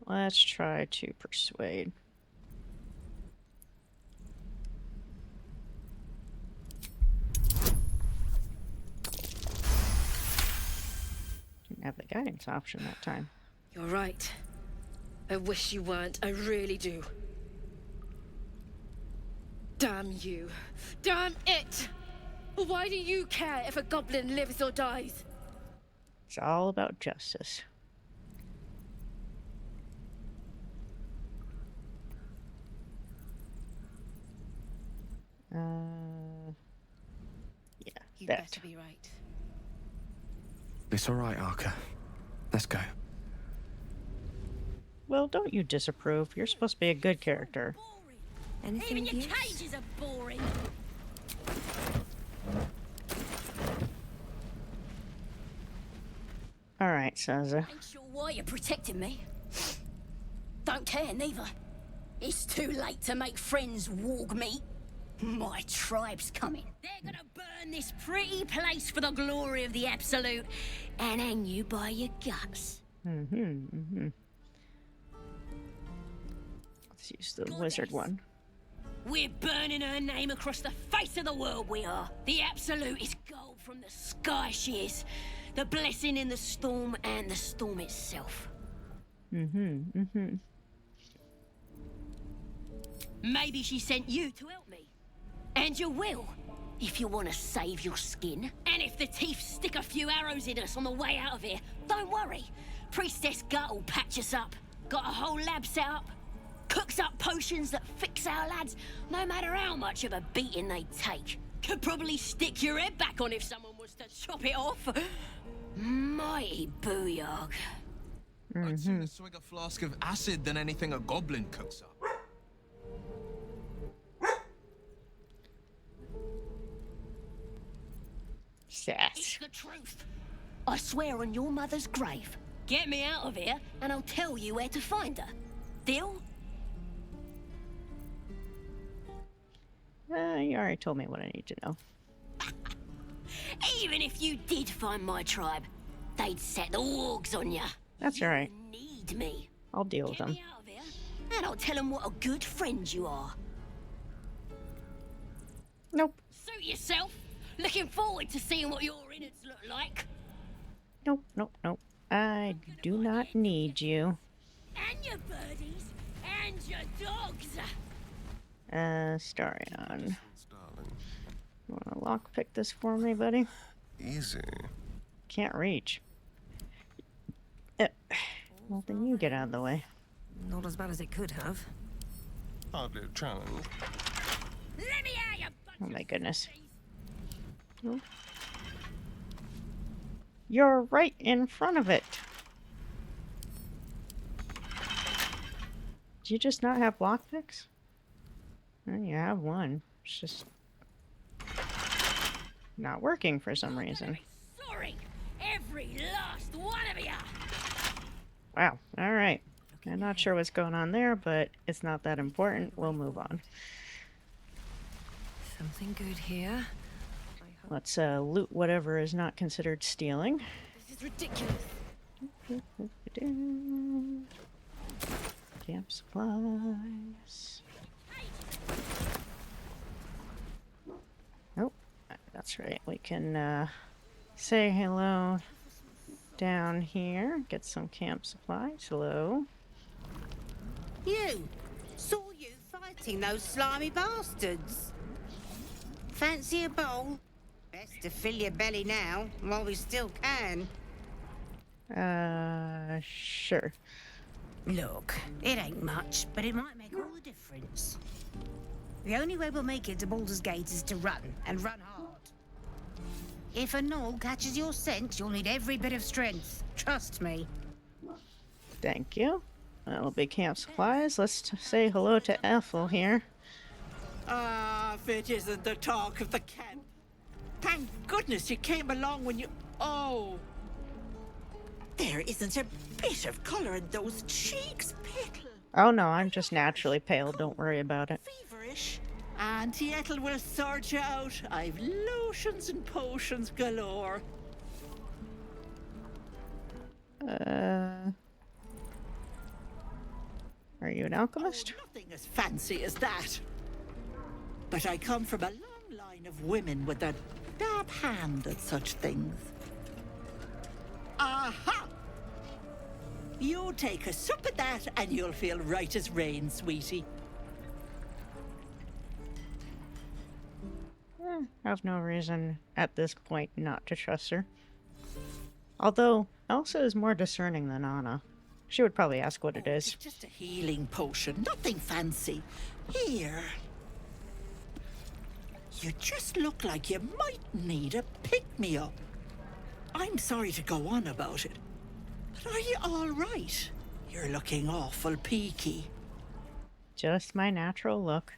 Let's try to persuade. Didn't have the guidance option that time. You're right. I wish you weren't. I really do. Damn you. Damn it! Why do you care if a goblin lives or dies? It's all about justice. Yeah, You that. better be right. It's all right, Arca. Let's go. Well, don't you disapprove? You're supposed to be a good character. Even your cages are boring. Alright, Sansa. Ain't sure why you're protecting me. Don't care neither. It's too late to make friends, warg meat. My tribe's coming. They're gonna burn this pretty place for the glory of the Absolute and hang you by your guts. Let's use the wizard one. We're burning her name across the face of the world, we are. The Absolute is gold from the sky, she is. The blessing in the storm and the storm itself. Maybe she sent you to help me. And you will, if you want to save your skin. And if the teeth stick a few arrows in us on the way out of here, don't worry. Priestess Gut will patch us up. Got a whole lab set up. Cooks up potions that fix our lads, no matter how much of a beating they take. Could probably stick your head back on if someone was to chop it off. Mighty booyog. I'd sooner swig a flask of acid than anything a goblin cooks up. It's the truth. I swear on your mother's grave. Get me out of here, and I'll tell you where to find her. Deal? You already told me what I need to know. Even if you did find my tribe, they'd set the wargs on you. That's alright. Need me. I'll deal with them. Get me out of here, and I'll tell them what a good friend you are. Nope. Suit yourself. Looking forward to seeing what your innards look like. Nope, nope, nope. I do not need you. And your birdies, and your dogs. Starion. You wanna lockpick this for me, buddy? Easy. Can't reach. Well, then you get out of the way. Not as bad as it could have. Hardly a challenge. Let me out, you bunch Oh my of goodness. sissies. Oh. You're right in front of it. Do you just not have lockpicks? Oh, you have one. It's just not working for some reason. Sorry, every last one of you. Wow. All right. I'm not sure what's going on there, but it's not that important. We'll move on. Something good here. Let's loot whatever is not considered stealing. This is ridiculous. Camp supplies. Oh, that's right. We can say hello down here. Get some camp supplies. Hello. You! Saw you fighting those slimy bastards. Fancy a bowl? Best to fill your belly now, while we still can. Sure. Look, it ain't much, but it might make all the difference. The only way we'll make it to Baldur's Gate is to run, and run hard. If a gnoll catches your scent, you'll need every bit of strength. Trust me. Thank you. That'll be camp supplies. Let's say hello to Ethel here. Ah, if it isn't the talk of the camp. Thank goodness you came along when you... Oh. There isn't a bit of colour in those cheeks, Petal. Oh no, I'm just naturally pale. Don't worry about it. Feverish. Auntie Ethel will sort you out. I've lotions and potions galore. Are you an alchemist? Oh, nothing as fancy as that. But I come from a long line of women with a dab hand at such things. Aha! You take a sup at that and you'll feel right as rain, sweetie. I have no reason at this point not to trust her. Although, Elsa is more discerning than Anna. She would probably ask what it is. It's just a healing potion, nothing fancy. Here. You just look like you might need a pick-me-up. I'm sorry to go on about it, but are you all right? You're looking awful peaky. Just my natural look.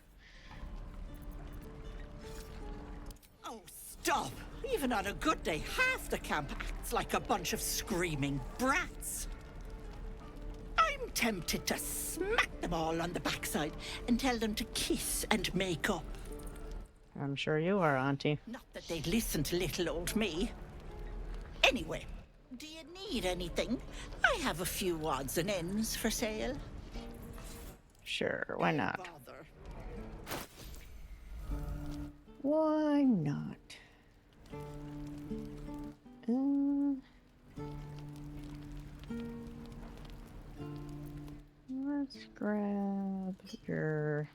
Oh, stop! Even on a good day, half the camp acts like a bunch of screaming brats. I'm tempted to smack them all on the backside and tell them to kiss and make up. I'm sure you are, Auntie. Not that they'd listen to little old me. Anyway, do you need anything? I have a few odds and ends for sale. Sure, why not? Bother. Why not? Let's grab your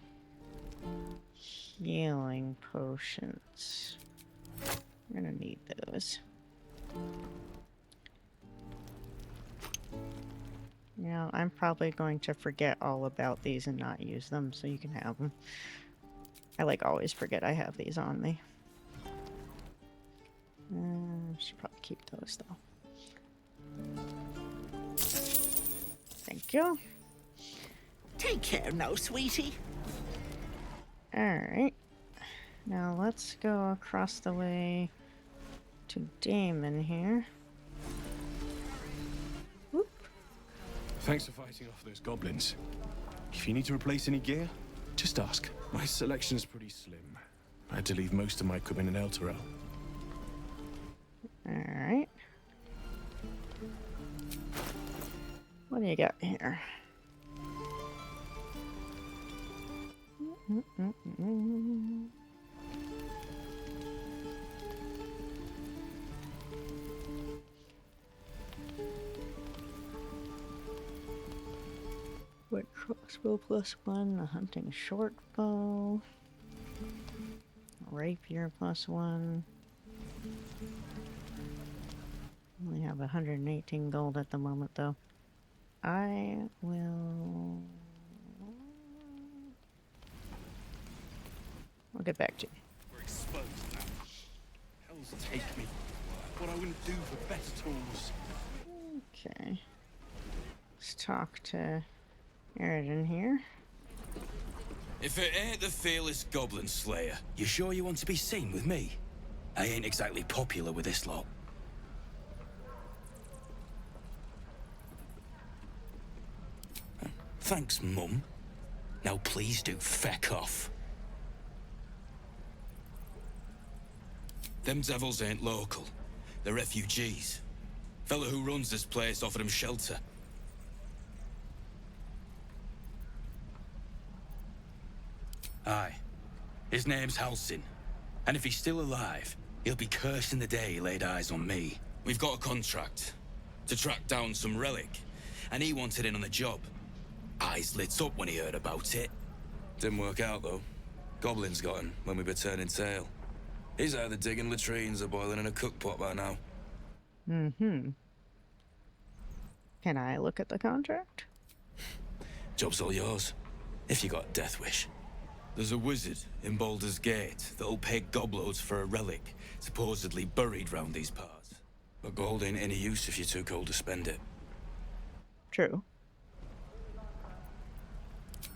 healing potions. We're gonna need those. You know, I'm probably going to forget all about these and not use them, so you can have them. I always forget I have these on me. Should probably keep those though. Thank you. Take care now, sweetie. Alright. Now let's go across the way to Damon here. Thanks for fighting off those goblins. If you need to replace any gear, Just ask. My selection's pretty slim. I had to leave most of my equipment in Elturel. Alright. What do you got here? What crossbow +1, a hunting short bow, rapier +1. Only have 118 gold at the moment, though. I will. I'll get back to you. We're exposed now. Hell's take me. What I wouldn't do for better tools. Okay. Let's talk to Eridan here. If it ain't the fearless Goblin Slayer, you sure you want to be seen with me? I ain't exactly popular with this lot. Thanks, Mum. Now please do feck off. Them devils ain't local. They're refugees. Fella who runs this place offered them shelter. Aye. His name's Halsin. And if he's still alive, he'll be cursing the day he laid eyes on me. We've got a contract to track down some relic, and he wanted in on the job. Eyes lit up when he heard about it. Didn't work out, though. Goblins got him when we were turning tail. He's either digging latrines or boiling in a cookpot by now. Mm-hmm. Can I look at the contract? Job's all yours, if you got a death wish. There's a wizard in Baldur's Gate that'll pay gobloads for a relic supposedly buried round these parts. But gold ain't any use if you're too cold to spend it. True.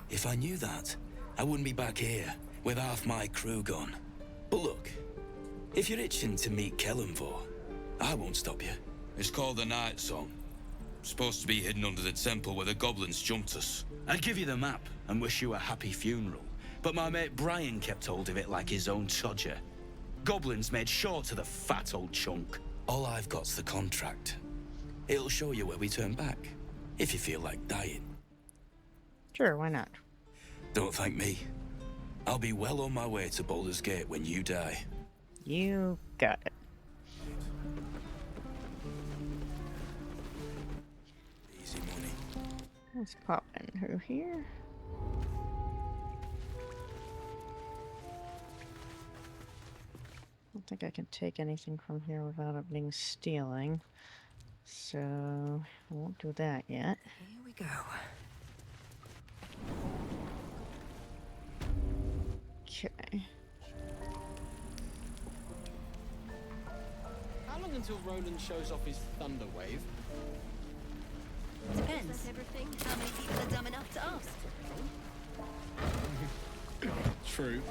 If I knew that, I wouldn't be back here with half my crew gone. But look, if you're itching to meet Kellenvor, I won't stop you. It's called the Night Song. Supposed to be hidden under the temple where the goblins jumped us. I'd give you the map and wish you a happy funeral, but my mate Brian kept hold of it like his own Todger. Goblins made sure to the fat old chunk. All I've got's the contract. It'll show you where we turn back, if you feel like dying. Sure, why not? Don't thank me. I'll be well on my way to Baldur's Gate when you die. You got it. Easy money. Let's pop in through here. I don't think I can take anything from here without it being stealing. So I won't do that yet. Here we go. Okay. How long until Roland shows off his thunder wave? Depends. Everything. How many people are dumb enough to ask? True.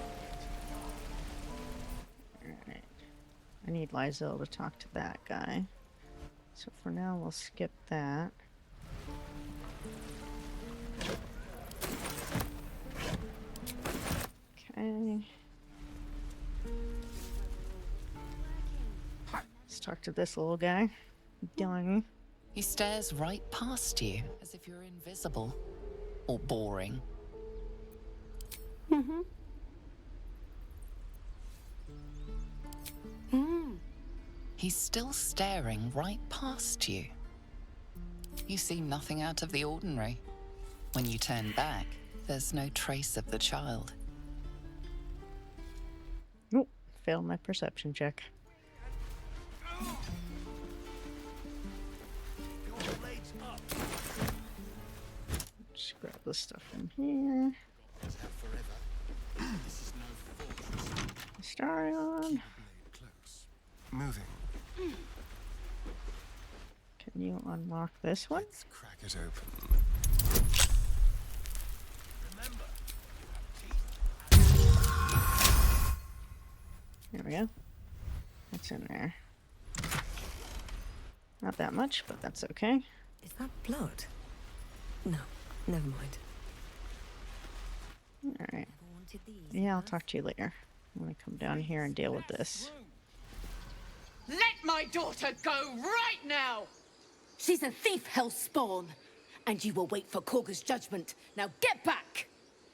Alright. I need Lysel to talk to that guy. So for now, we'll skip that. Okay. Let's talk to this little guy. Dying. He stares right past you, as if you're invisible. Or boring. Mm-hmm. He's still staring right past you. You see nothing out of the ordinary. When you turn back, there's no trace of the child. Oh, failed my perception check. Just grab this stuff from here. Starion. Moving. Can you unlock this one? Let's crack it open. There we go. What's in there? Not that much, but that's okay. Is that blood? No, never mind. Alright. Yeah, I'll talk to you later. I'm gonna come down here and deal with this. Let my daughter go right now! She's a thief, hellspawn. And you will wait for Korga's judgment. Now get back!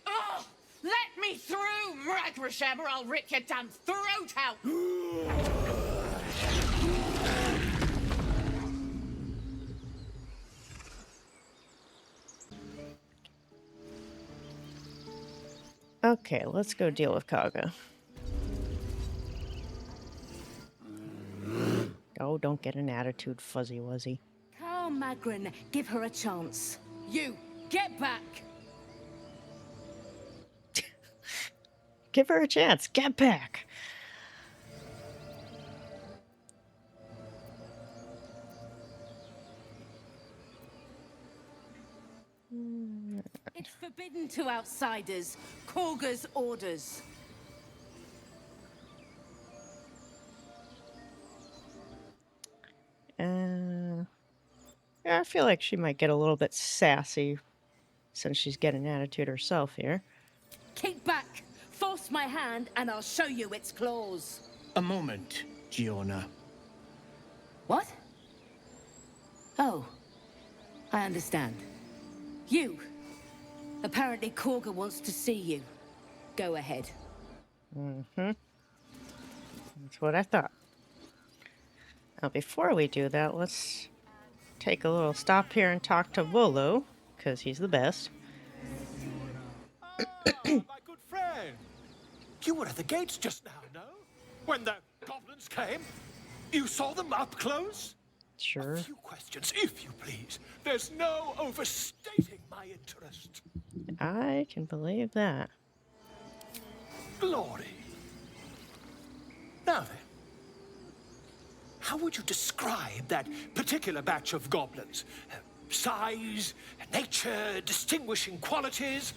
Oh, let me through, Mragrasham, or I'll rip your damn throat out! Okay, let's go deal with Kaga. Oh, don't get an attitude, Fuzzy Wuzzy. Carl Magrin, give her a chance. You, get back! Give her a chance. Get back. It's forbidden to outsiders. Korga's orders. Yeah, I feel like she might get a little bit sassy since she's getting attitude herself here. Keep back! Force my hand and I'll show you its claws. A moment, Giona. What? Oh, I understand. You. Apparently Korga wants to see you. Go ahead. Mm-hmm. That's what I thought. Now, before we do that, let's take a little stop here and talk to Volo, because he's the best. My good friend. You were at the gates just now, no? When the goblins came? You saw them up close? Sure. A few questions, if you please. There's no overstating my interest. I can believe that. Glory. Now then, how would you describe that particular batch of goblins? Size, nature, distinguishing qualities?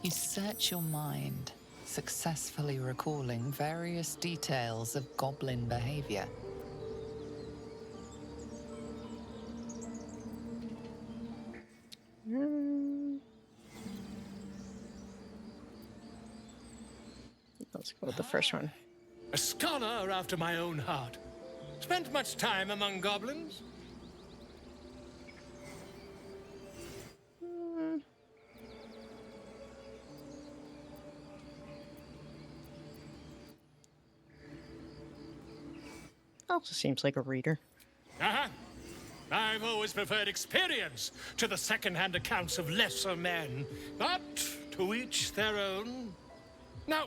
You search your mind, successfully recalling various details of goblin behavior. Let's go with the first one. A scholar after my own heart. Spent much time among goblins? Also seems like a reader. Uh-huh. I've always preferred experience to the second-hand accounts of lesser men. But to each their own. Now,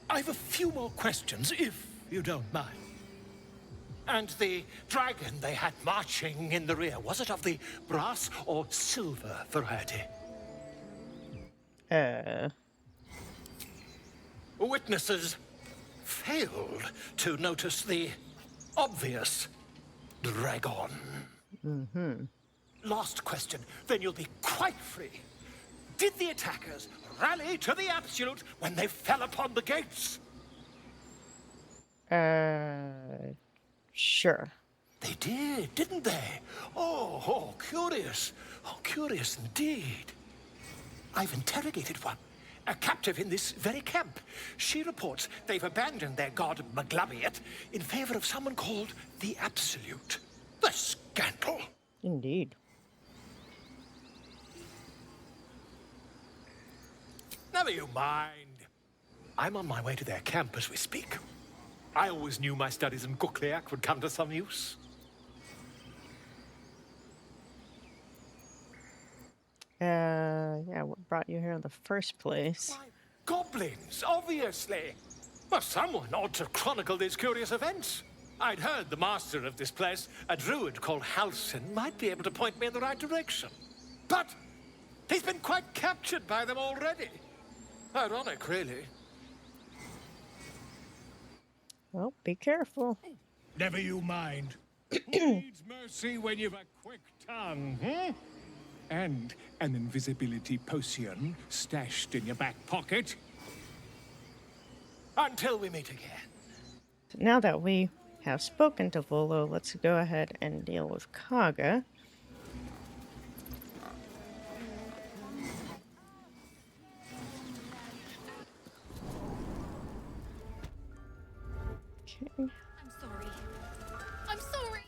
I've a few more questions, if you don't mind. And the dragon they had marching in the rear, was it of the brass or silver variety? Witnesses failed to notice the obvious dragon. Mm-hmm. Last question, then you'll be quite free. Did the attackers rally to the absolute when they fell upon the gates? Sure. They did, didn't they? Oh, curious. Oh, curious indeed. I've interrogated one, a captive in this very camp. She reports they've abandoned their god Maglabiet in favor of someone called the Absolute. The scandal. Indeed. Never you mind. I'm on my way to their camp as we speak. I always knew my studies in Gukliak would come to some use. Yeah, what brought you here in the first place? Why, goblins, obviously. But someone ought to chronicle these curious events. I'd heard the master of this place, a druid called Halsin, might be able to point me in the right direction. But he's been quite captured by them already. Ironic, really. Well, be careful. Never you mind. Who needs mercy when you've a quick tongue, hmm? And an invisibility potion stashed in your back pocket. Until we meet again. Now that we have spoken to Volo, let's go ahead and deal with Kaga. I'm sorry. I'm sorry.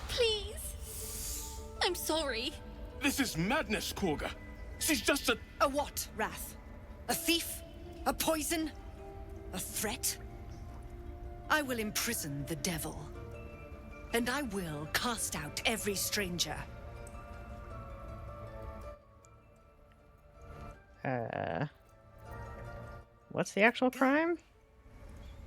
Please. I'm sorry. This is madness, Korga. She's just a... A what, Wrath? A thief? A poison? A threat? I will imprison the devil. And I will cast out every stranger. What's the actual crime?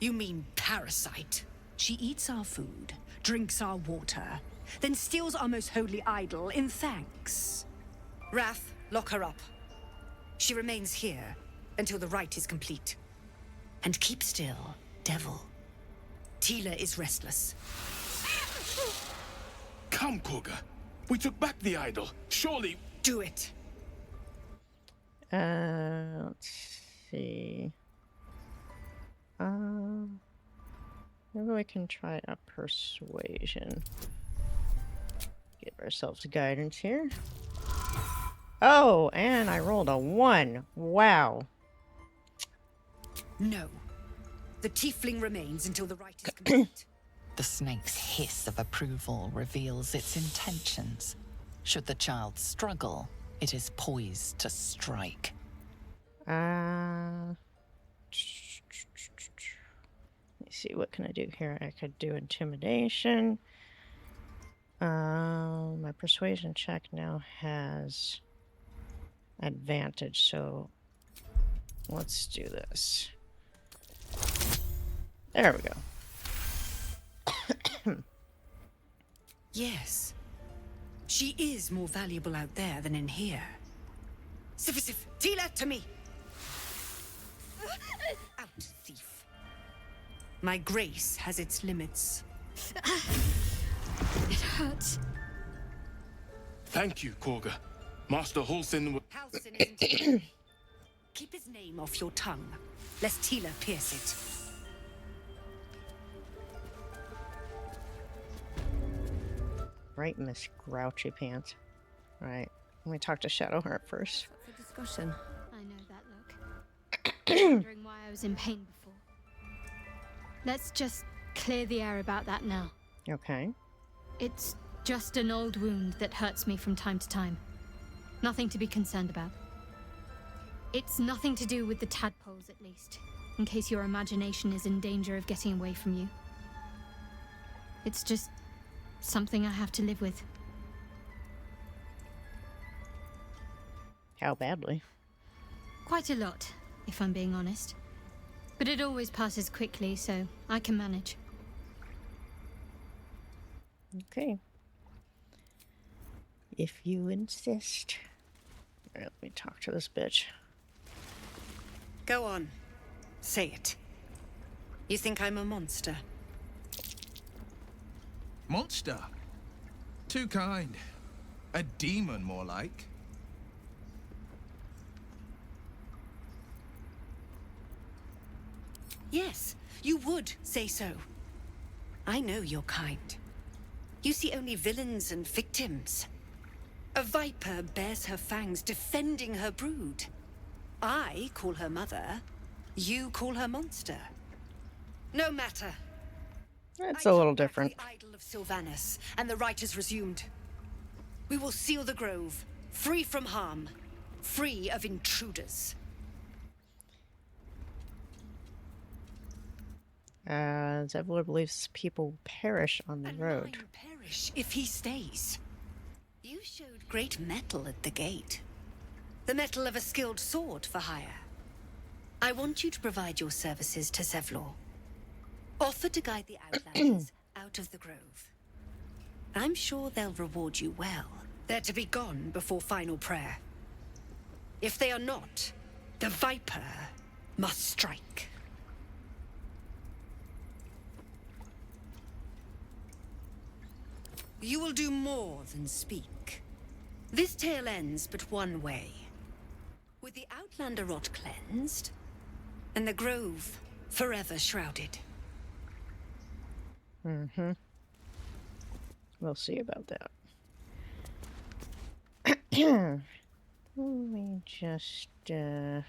You mean parasite? She eats our food, drinks our water, then steals our most holy idol in thanks. Wrath, lock her up. She remains here until the rite is complete. And keep still, devil. Tila is restless. Come, Korga. We took back the idol. Surely... Do it. Let's see. Maybe we can try a persuasion. Give ourselves guidance here. Oh, and I rolled a 1. Wow. No. The tiefling remains until the rite is complete. The snake's hiss of approval reveals its intentions. Should the child struggle, it is poised to strike. Let me see, what can I do here? I could do intimidation. My persuasion check now has advantage, so let's do this. There we go. Yes. She is more valuable out there than in here. Sif, Tila, to me! Out, thief. My grace has its limits. It hurts. Thank you, Korga. Master Halsin... Halsin isn't here. Keep his name off your tongue, lest Tila pierce it. Right, Miss Grouchy Pants. Alright, let me talk to Shadowheart first. For discussion. I know that look. Wondering why I was in pain before. Let's just clear the air about that now. Okay. It's just an old wound that hurts me from time to time. Nothing to be concerned about. It's nothing to do with the tadpoles, at least, in case your imagination is in danger of getting away from you. It's just something I have to live with. How badly? Quite a lot, if I'm being honest. But it always passes quickly, so I can manage. Okay. If you insist. Alright, let me talk to this bitch. Go on. Say it. You think I'm a monster? Monster? Too kind. A demon, more like. Yes, you would say so. I know your kind. You see only villains and victims. A viper bears her fangs defending her brood. I call her mother. You call her monster. No matter. It's a little different. The idol of Sylvanus, and the rite is resumed. We will seal the grove, free from harm, free of intruders. Zevlor believes people will perish on the road. Perish if he stays. You showed great mettle at the gate. The mettle of a skilled sword for hire. I want you to provide your services to Zevlor. Offer to guide the Outlanders out of the grove. I'm sure they'll reward you well. They're to be gone before final prayer. If they are not, the Viper must strike. You will do more than speak. This tale ends but one way. With the Outlander rot cleansed, and the grove forever shrouded. Mm-hmm. We'll see about that. Let me just take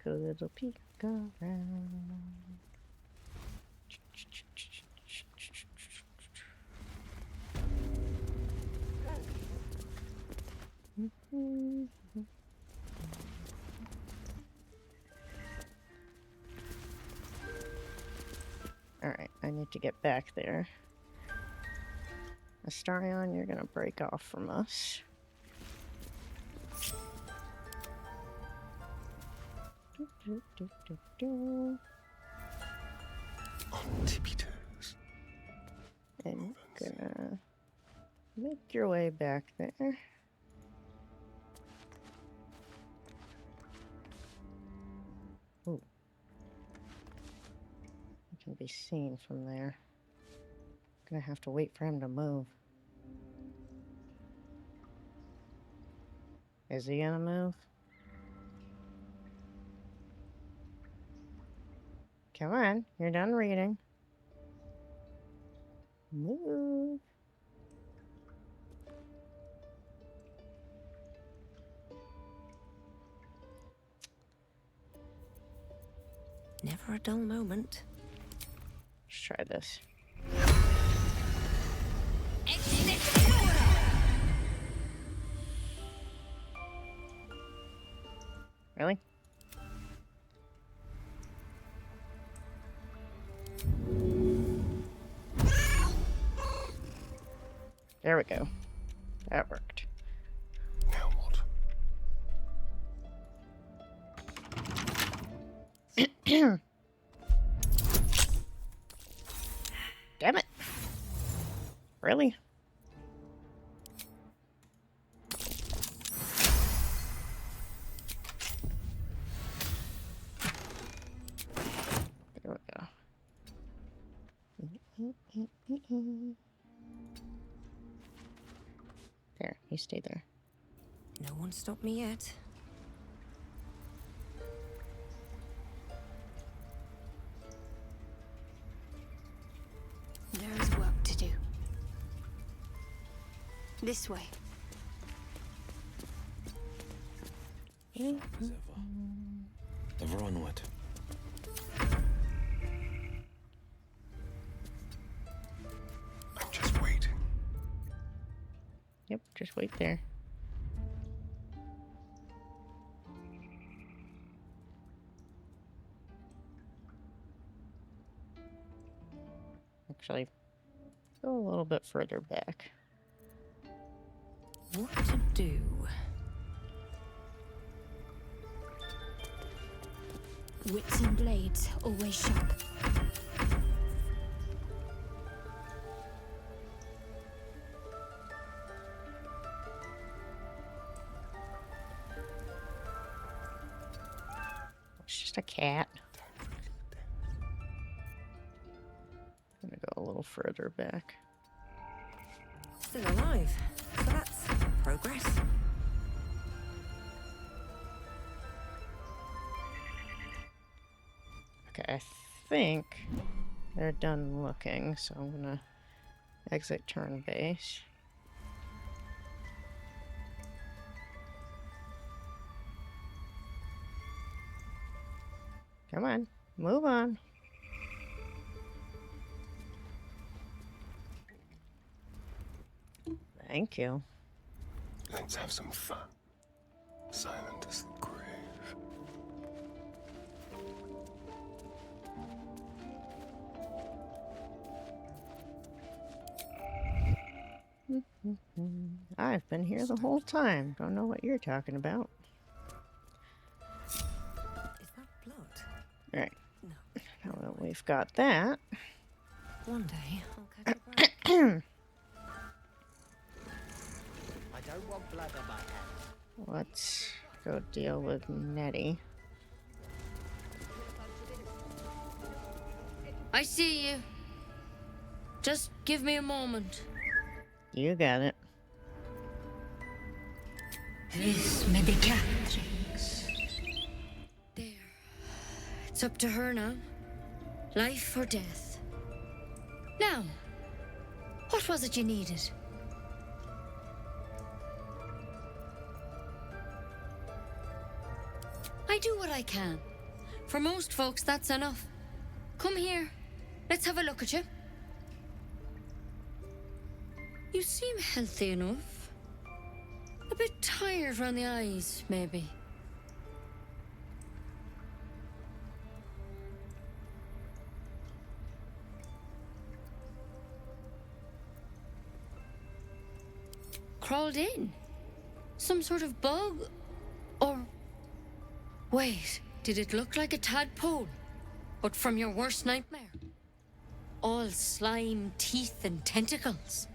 a little peek around. Alright, I need to get back there. Astarion, you're gonna break off from us. On tippy toes. And you're gonna make your way back there. Ooh. You can be seen from there. Gonna have to wait for him to move. Is he gonna move? Come on, you're done reading. Move. Never a dull moment. Let's try this. Really? There we go. That worked. Now what? Damn it. Really? There we go. There, you stay there. No one stopped me yet. There is work to do. This way. Ever onward. I'm just waiting. Yep, just wait there. Actually, go a little bit further back. What to do? Wits and blades, always sharp. It's just a cat. I'm gonna go a little further back. Still alive. So that's progress. Okay, I think they're done looking, so I'm gonna exit turn base. Come on, move on. Thank you. Let's have some fun. Silent as the grave. I've been here the whole time. Don't know what you're talking about. Is that blood? Alright. No. Now that we've got that. One day I'll catch a break. I don't want blood on my hands. Let's go deal with Nettie. I see you. Just give me a moment. You got it. This medicatrix. There. It's up to her now. Life or death. Now, what was it you needed? do what I can. For most folks, that's enough. Come here. Let's have a look at you. You seem healthy enough. A bit tired around the eyes, maybe. Crawled in? Some sort of bug? Or... Wait, did it look like a tadpole? But from your worst nightmare? All slime, teeth, and tentacles.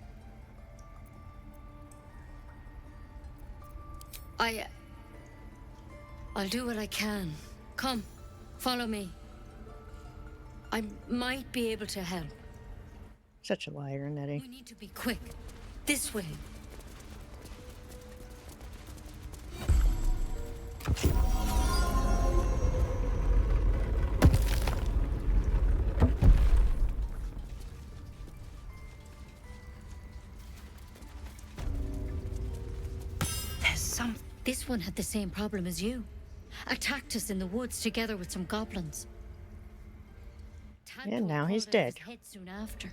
I'll do what I can. Come, follow me. I might be able to help. Such a liar, Nettie. We need to be quick. This way. This one had the same problem as you. Attacked us in the woods together with some goblins. And now he's dead. His head soon after.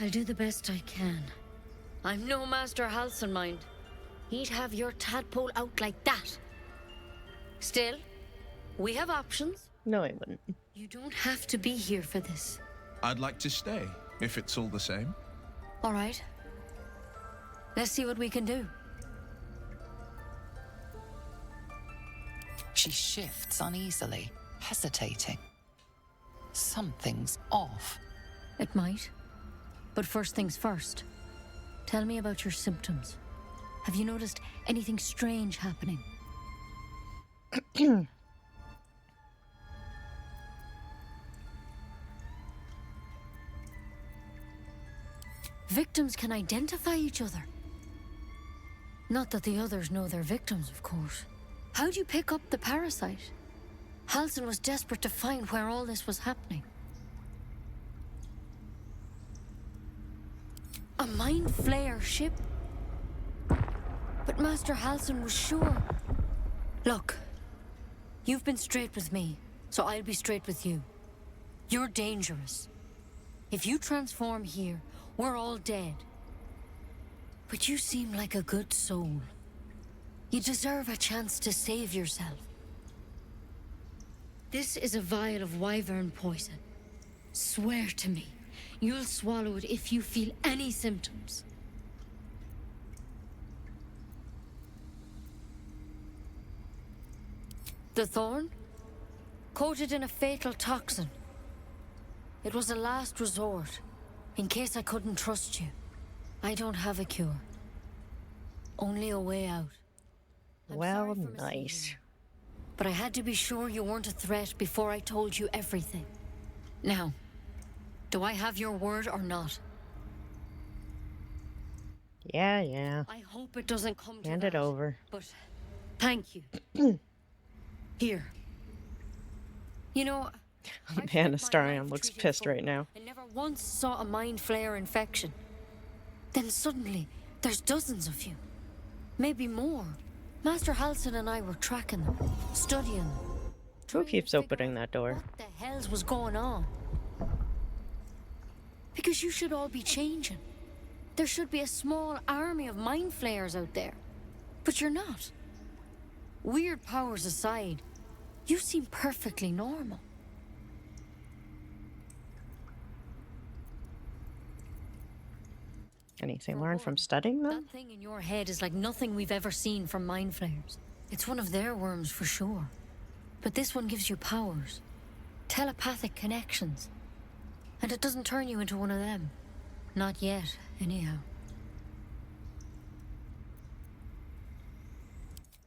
I'll do the best I can. I'm no Master Halcyon, mind. He'd have your tadpole out like that. Still, we have options. No, he wouldn't. You don't have to be here for this. I'd like to stay, if it's all the same. All right. Let's see what we can do. She shifts uneasily, hesitating. Something's off. It might. But first things first. Tell me about your symptoms. Have you noticed anything strange happening? Victims can identify each other. Not that the others know they're victims, of course. How'd you pick up the parasite? Halcyon was desperate to find where all this was happening. A Mind Flayer ship? But Master Halcyon was sure. Look, you've been straight with me, so I'll be straight with you. You're dangerous. If you transform here, we're all dead. But you seem like a good soul. You deserve a chance to save yourself. This is a vial of wyvern poison. Swear to me, you'll swallow it if you feel any symptoms. The thorn? Coated in a fatal toxin. It was a last resort, in case I couldn't trust you. I don't have a cure. Only a way out. Well, nice. But I had to be sure you weren't a threat before I told you everything. Now, do I have your word or not? Yeah. I hope it doesn't come to Hand that, it over. But thank you. Here. You know, Man, Astarion looks pissed right now. I never once saw a Mind Flayer infection. Then suddenly, there's dozens of you. Maybe more. Master Halcyon and I were tracking them, studying them. Who keeps opening that door? What the hell was going on? Because you should all be changing. There should be a small army of Mind Flayers out there. But you're not. Weird powers aside, you seem perfectly normal. Anything learned from studying them? That thing in your head is like nothing we've ever seen from Mind Flayers. It's one of their worms for sure. But this one gives you powers. Telepathic connections. And it doesn't turn you into one of them. Not yet, anyhow.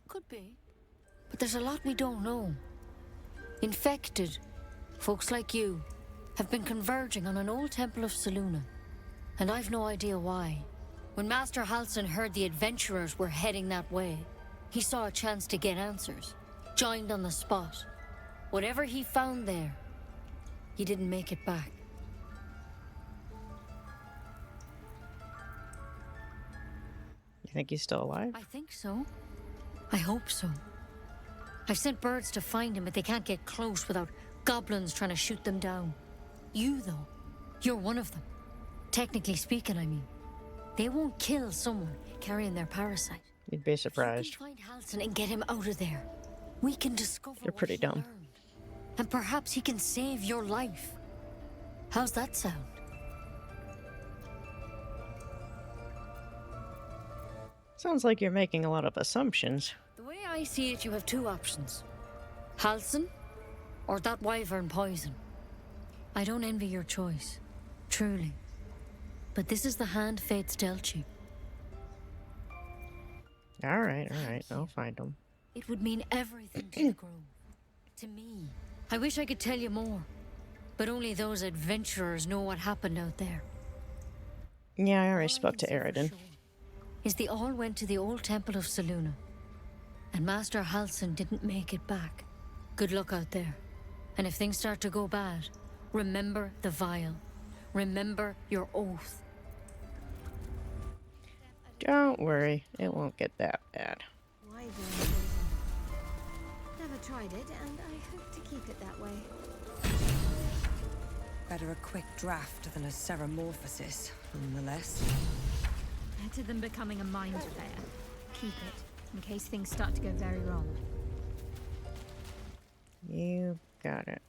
Could be. But there's a lot we don't know. Infected, folks like you, have been converging on an old temple of Selûne. And I've no idea why. When Master Halcyon heard the adventurers were heading that way, He saw a chance to get answers, joined on the spot. Whatever he found there, he didn't make it back. You think he's still alive? I think so. I hope so. I've sent birds to find him, but they can't get close without goblins trying to shoot them down. You, though, you're one of them. Technically speaking, I mean. They won't kill someone carrying their parasite. You'd be surprised. If we can find Halsin and get him out of there, we can discover They're pretty dumb. learned. And perhaps he can save your life. How's that sound? Sounds like you're making a lot of assumptions. The way I see it, you have two options. Halsin, or that wyvern poison. I don't envy your choice, truly. But this is the hand fate's dealt you. Alright, I'll find him. It would mean everything to the Grove. To me. I wish I could tell you more. But only those adventurers know what happened out there. Yeah, I already spoke to Eridan. Is they all went to the old temple of Selûne. And Master Halsin didn't make it back. Good luck out there. And if things start to go bad, remember the vial. Remember your oath. Don't worry, it won't get that bad. Wyvern poison. Never tried it, and I hope to keep it that way. Better a quick draft than a ceramorphosis, nonetheless. Better than becoming a mind flayer. Keep it, in case things start to go very wrong. You got it.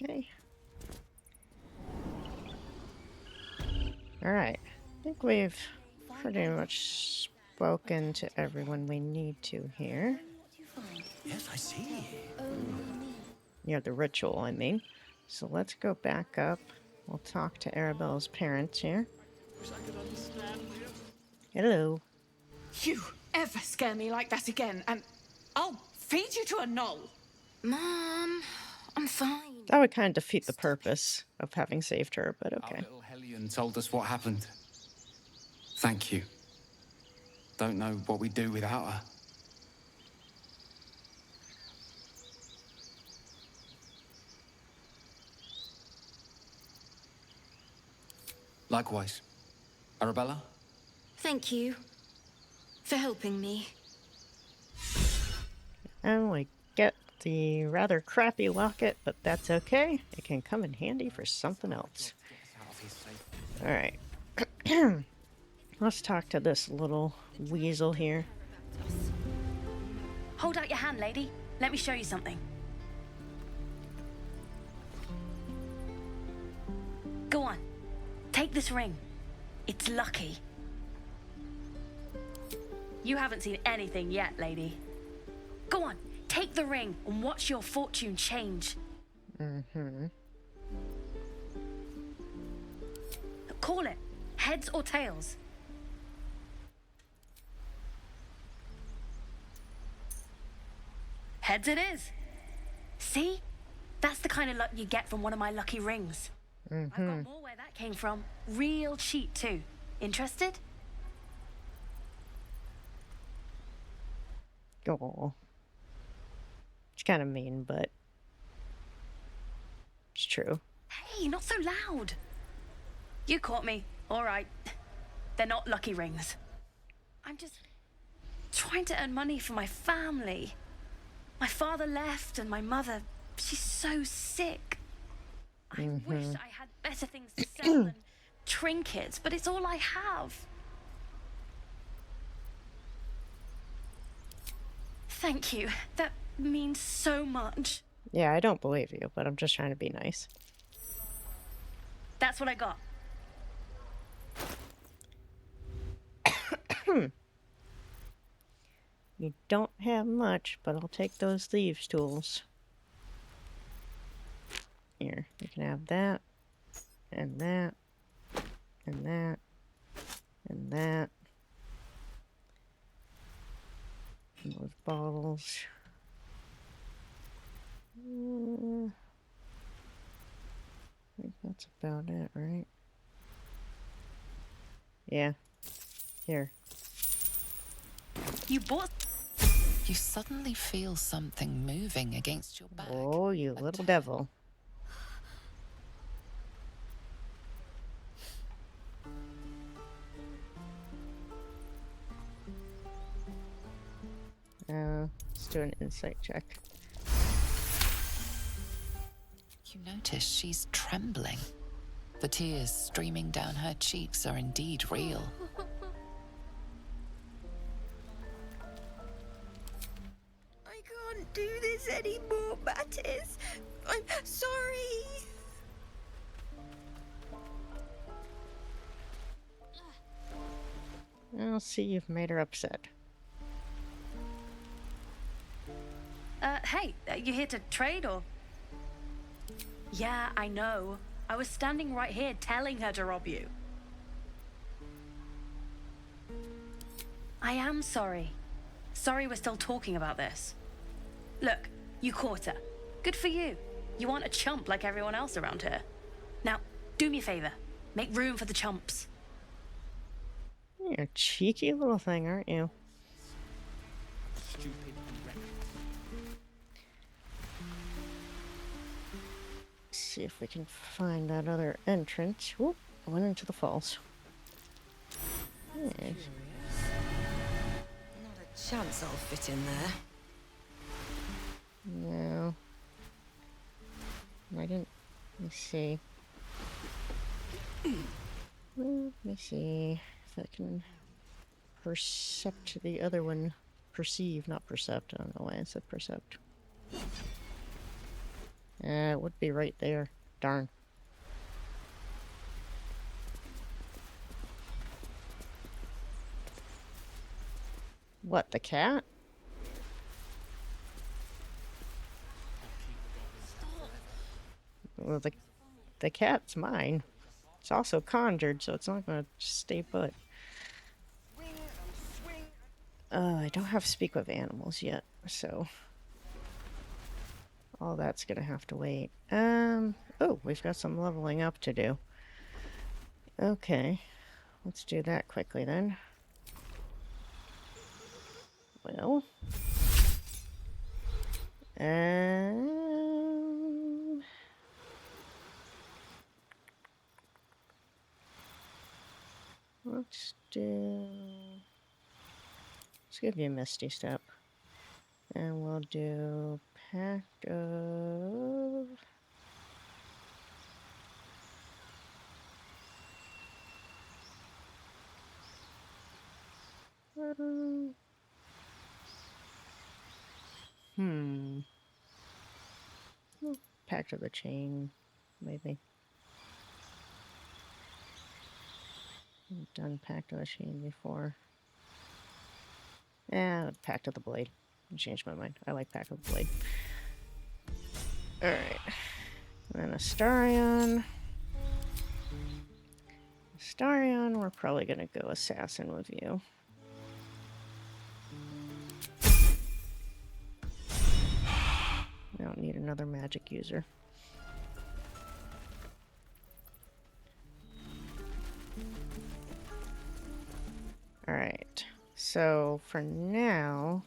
Okay. Alright. I think we've pretty much spoken to everyone we need to here. Yes, I see. Yeah, the ritual, I mean. So let's go back up. We'll talk to Arabella's parents here. Hello. You ever scare me like that again, and I'll feed you to a knoll. Mom, I'm fine. That would kind of defeat the purpose of having saved her, but okay. Our little Hellion told us what happened. Thank you. Don't know what we'd do without her. Likewise. Arabella? Thank you for helping me. And we get the rather crappy locket, but that's okay. It can come in handy for something else. Alright. Let's talk to this little weasel here. Hold out your hand, lady. Let me show you something. Go on. Take this ring. It's lucky. You haven't seen anything yet, lady. Go on. Take the ring and watch your fortune change. Mm-hmm. Call it. Heads or tails. Heads it is. See? That's the kind of luck you get from one of my lucky rings. I've got more where that came from. Real cheap, too. Interested? Oh. It's kind of mean, but it's true. Hey, not so loud. You caught me. All right. They're not lucky rings. I'm just trying to earn money for my family. My father left, and my mother, she's so sick. I wish I had better things to sell than trinkets, but it's all I have. Thank you. That means so much. Yeah, I don't believe you, but I'm just trying to be nice. That's what I got. You don't have much, but I'll take those thieves' tools. Here, you can have that, and that, and that, and that. And those bottles. Like That's about it, right? Yeah. Here. You bought. You suddenly feel something moving against your back. Oh, you little devil. Let's do an insight check. You notice she's trembling. The tears streaming down her cheeks are indeed real. I can't do this anymore, Mattis. I'm sorry. I'll see you've made her upset. Hey, you here to trade or? Yeah, I know. I was standing right here telling her to rob you. I am sorry. Sorry we're still talking about this. Look, you caught her. Good for you. You aren't a chump like everyone else around here. Now, do me a favor. Make room for the chumps. You're a cheeky little thing, aren't you? Stupid. See if we can find that other entrance. Whoop, I went into the falls. Yes. Not a chance I'll fit in there. No. I didn't. Let me see. Let me see if I can percept the other one. Perceive, not percept. I don't know why I said percept. It would be right there. Darn. What, the cat? Well, the cat's mine. It's also conjured, so it's not gonna stay put. I don't have speak with animals yet, so all that's gonna have to wait. Oh, we've got some leveling up to do. Okay, let's do that quickly then. Well, let's give you a Misty Step. And we'll do Pact of... Pact of the Chain, maybe. I've done Pact of the Chain before. Yeah, Pact of the Blade. I changed my mind. I like Pact of the Blade. Alright. And then Astarion. Astarion, we're probably gonna go Assassin with you. I don't need another magic user. Alright, so for now,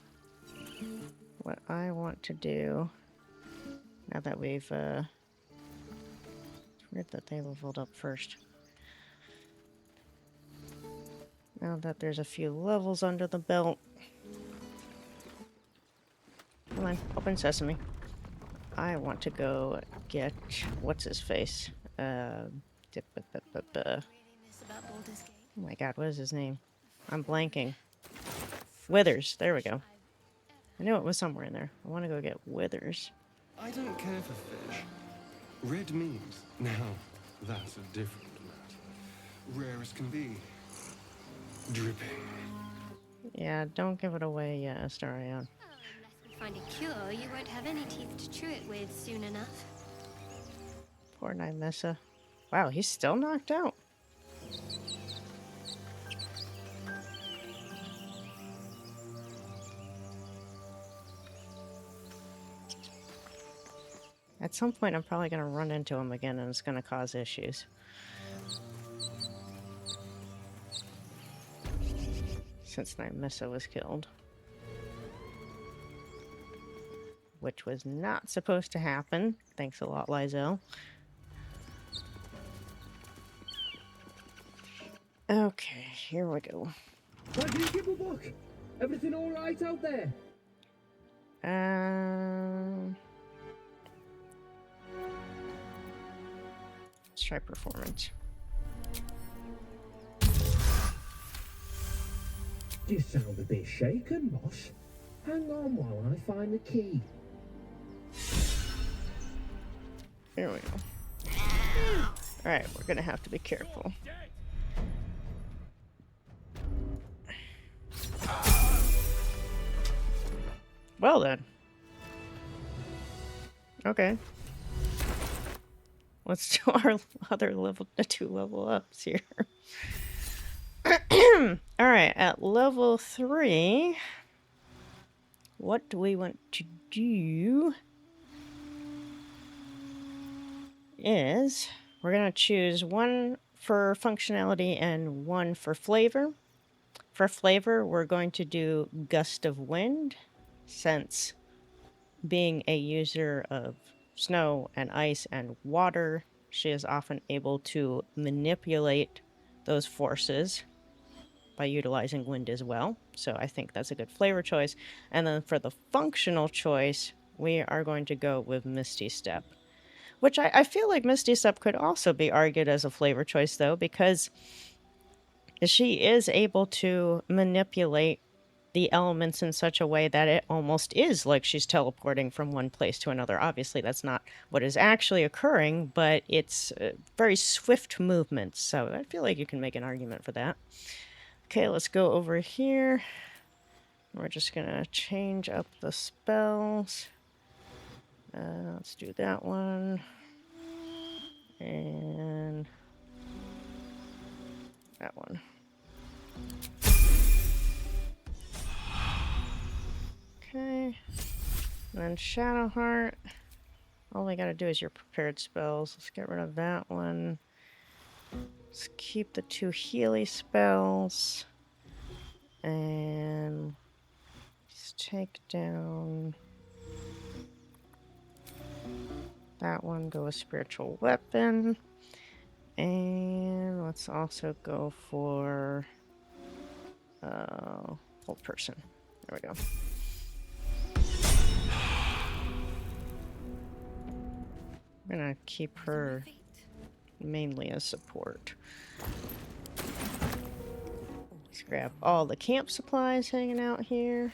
what I want to do, now that we've, it's weird that they leveled up first. Now that there's a few levels under the belt. Come on, open sesame. I want to go get, what's his face? Oh my god, what is his name? I'm blanking. Withers, there we go. I knew it was somewhere in there. I want to go get Withers. I don't care for fish. Red meat. Now, that's a different matter. Rare as can be. Dripping. Yeah, don't give it away, Astarion. Unless we find a cure, you won't have any teeth to chew it with soon enough. Poor Nymessa. Wow, he's still knocked out. At some point, I'm probably going to run into him again, and it's going to cause issues. Since Nymissa was killed. Which was not supposed to happen. Thanks a lot, Lizel. Okay, here we go. Why did you give a book? Everything all right out there? Let's try performance. You sound a bit shaken, boss. Hang on while I find the key. There we go. Alright, we're gonna have to be careful. Well then. Okay. Let's do our other level, 2 level ups here. Alright, at level 3, what do we want to do is we're going to choose one for functionality and one for flavor. For flavor, we're going to do Gust of Wind, since being a user of snow and ice and water, she is often able to manipulate those forces by utilizing wind as well. So I think that's a good flavor choice. And then for the functional choice, we are going to go with Misty Step. Which I feel like Misty Step could also be argued as a flavor choice, though, because she is able to manipulate the elements in such a way that it almost is like she's teleporting from one place to another. Obviously, that's not what is actually occurring, but it's very swift movements, so I feel like you can make an argument for that. Okay, let's go over here. We're just gonna change up the spells. Let's do that one. And that one. Okay. And then Shadowheart. All we gotta do is your prepared spells. Let's get rid of that one. Let's keep the 2 Healy spells. And let's take down that one, go with Spiritual Weapon. And let's also go for Hold Person. There we go. I'm gonna keep her mainly as support. Let's grab all the camp supplies hanging out here.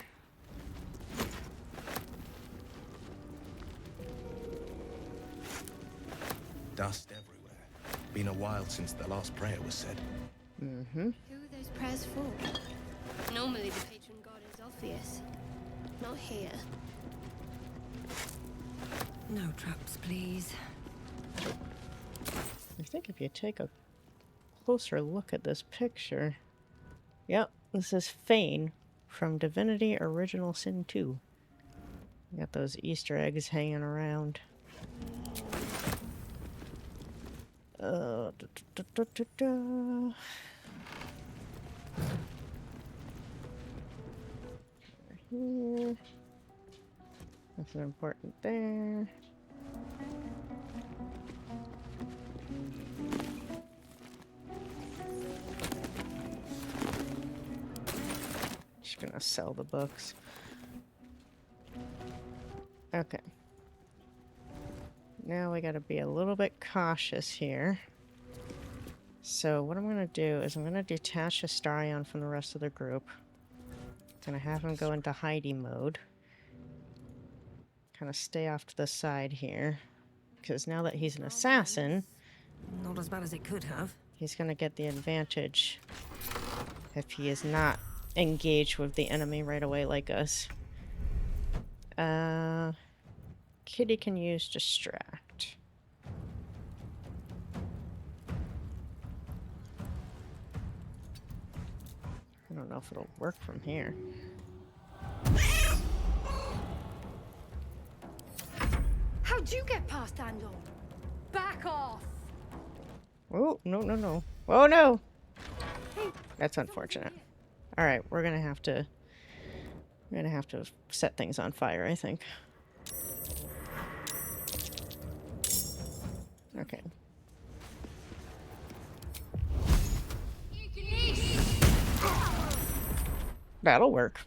Dust everywhere. Been a while since the last prayer was said. Who are those prayers for? Normally the patron god is obvious. Not here. No traps, please. I think if you take a closer look at this picture... Yep, this is Fane from Divinity Original Sin 2. Got those Easter eggs hanging around. Here. Nothing important there. Just gonna sell the books. Okay. Now we gotta be a little bit cautious here. So what I'm gonna do is I'm gonna detach Astarion from the rest of the group. Gonna have him go into hiding mode. Kind of stay off to the side here. Because now that he's an assassin... Not as bad as it could have. He's gonna get the advantage if he is not engaged with the enemy right away like us. Kitty can use Distract. I don't know if it'll work from here. How How'd you get past Andor? Back off! Oh, no, no, no. Oh, no! That's unfortunate. Alright, we're gonna have to set things on fire, I think. Okay. That'll work.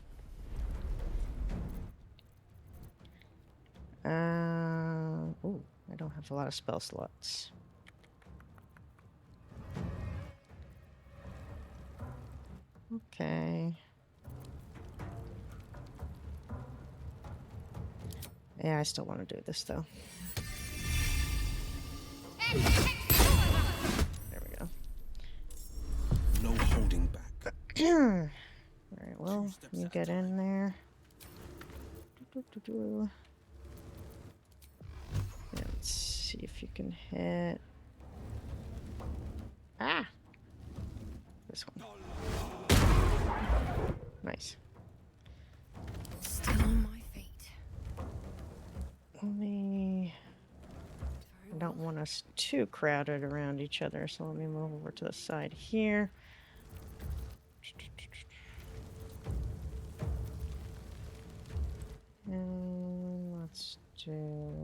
Ooh, I don't have a lot of spell slots. Okay. Yeah, I still want to do this, though. There we go. No holding back. Alright, well, you get in there. Yeah, let's see if you can hit. Ah! This one. Nice. Still on my feet. I don't want us too crowded around each other, so let me move over to the side here. And let's do...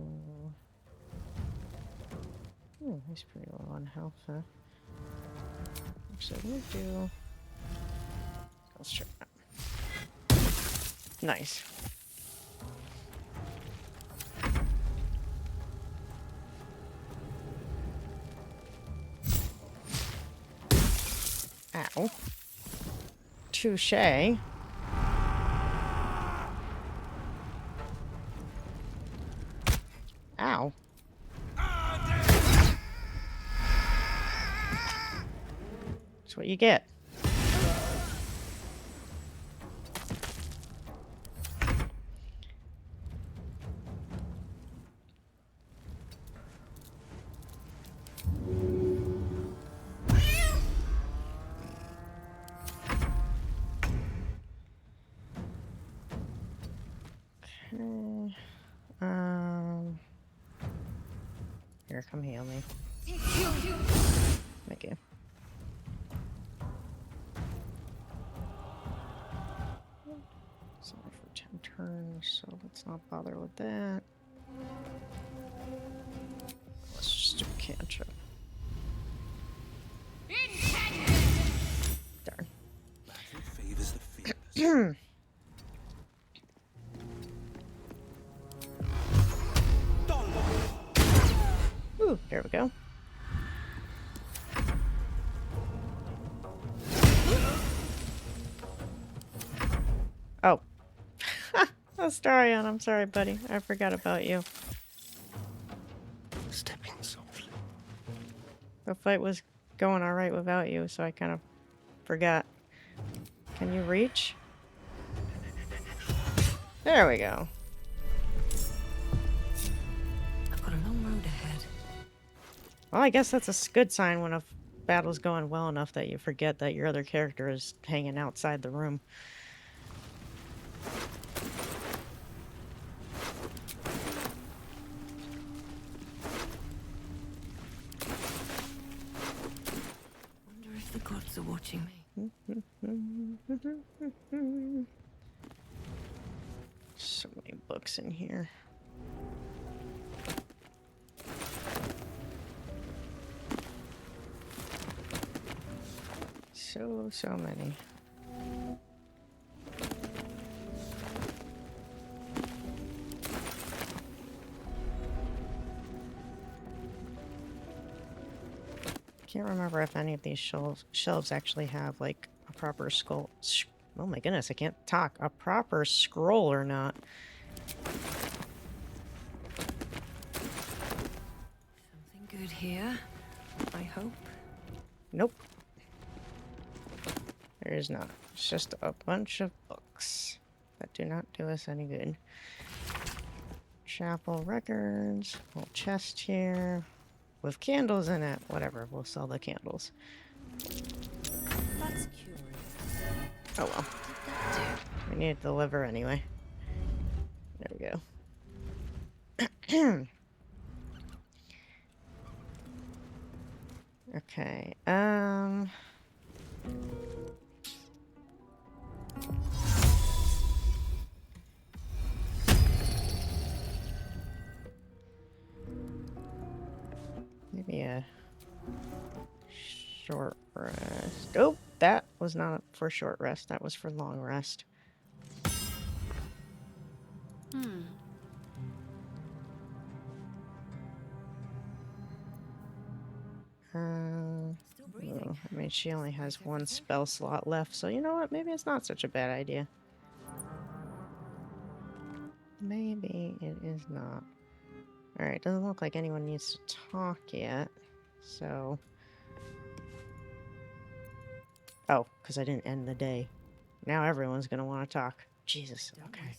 he's pretty low on health, huh? Actually, let me do... Let's try that. Nice. Ow. Touché. Ow. That's what you get. Here, come heal me. Thank you. It's only for 10 turns, so let's not bother with that. Let's just do a cantrip. Darn. Favors the fearless. Ooh, there we go. Oh. Astarion, I'm sorry, buddy. I forgot about you. Stepping softly. The fight was going alright without you, so I kind of forgot. Can you reach? There we go. I've got a long road ahead. Well, I guess that's a good sign when a battle's going well enough that you forget that your other character is hanging outside the room. Wonder if the gods are watching me. So many books in here. So many. Can't remember if any of these shelves actually have like a proper skull. Oh my goodness, I can't talk. A proper scroll or not. Something good here, I hope. Nope. There is not. It's just a bunch of books that do not do us any good. Chapel records, whole chest here with candles in it. Whatever, we'll sell the candles. That's curious. Oh well. We need to deliver anyway. There we go. Okay. Maybe a short rest. Oh, that was not for short rest. That was for long rest. Oh, I mean, she only has one spell slot left, so you know what? Maybe it's not such a bad idea. Maybe it is not. Alright, doesn't look like anyone needs to talk yet, so... Oh, because I didn't end the day. Now everyone's gonna want to talk. Jesus, okay.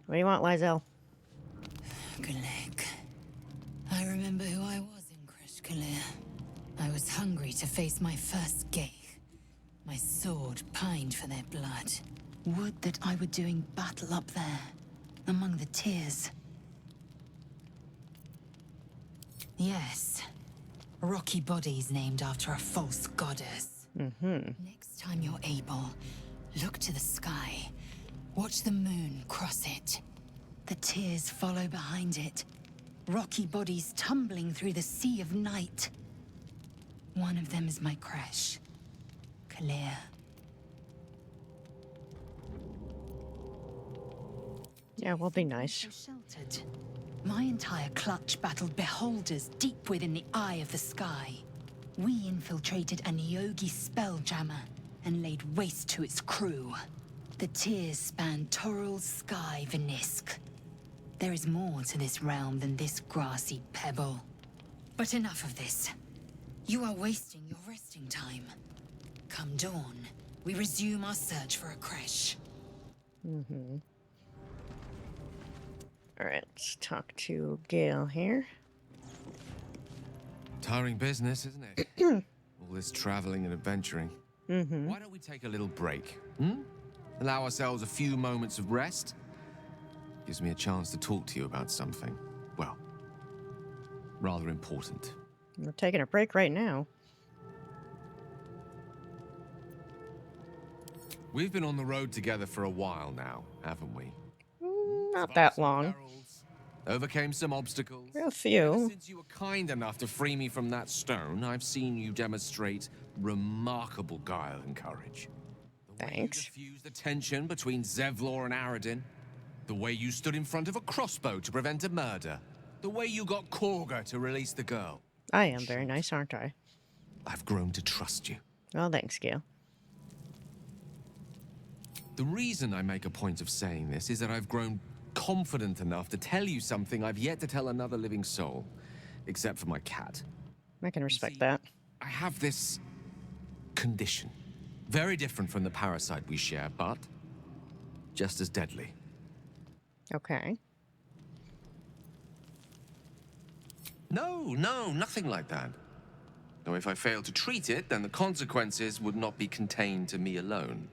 What do you want, Lysel? Galek. I remember who I was in Kreshkalir. I was hungry to face my first Geich. My sword pined for their blood. Would that I were doing battle up there, among the tears. Yes. Rocky bodies named after a false goddess. Next time you're able, look to the sky. Watch the moon cross it. The tears follow behind it. Rocky bodies tumbling through the sea of night. One of them is my Kresh. Kalir. Yeah, we'll be nice. Sheltered. My entire clutch battled beholders deep within the eye of the sky. We infiltrated a Nyogi spelljammer and laid waste to its crew. The tears spanned Toral's sky, Venisk. There is more to this realm than this grassy pebble. But enough of this. You are wasting your resting time. Come dawn, we resume our search for a Kresh. Alright, let's talk to Gale here. Tiring business, isn't it? All this traveling and adventuring. Why don't we take a little break? Allow ourselves a few moments of rest? Gives me a chance to talk to you about something, well, rather important. We're taking a break right now. We've been on the road together for a while now, haven't we? Not that long. Overcame some obstacles. A few. Ever since you were kind enough to free me from that stone, I've seen you demonstrate remarkable guile and courage. Thanks. The way you diffused the tension between Zevlor and Aradin. The way you stood in front of a crossbow to prevent a murder. The way you got Korga to release the girl. I am very nice, aren't I? I've grown to trust you. Well, thanks, Gale. The reason I make a point of saying this is that I've grown confident enough to tell you something I've yet to tell another living soul. Except for my cat. I can respect that. I have this condition. Very different from the parasite we share, but just as deadly. Okay. No, nothing like that. Though if I fail to treat it, then the consequences would not be contained to me alone.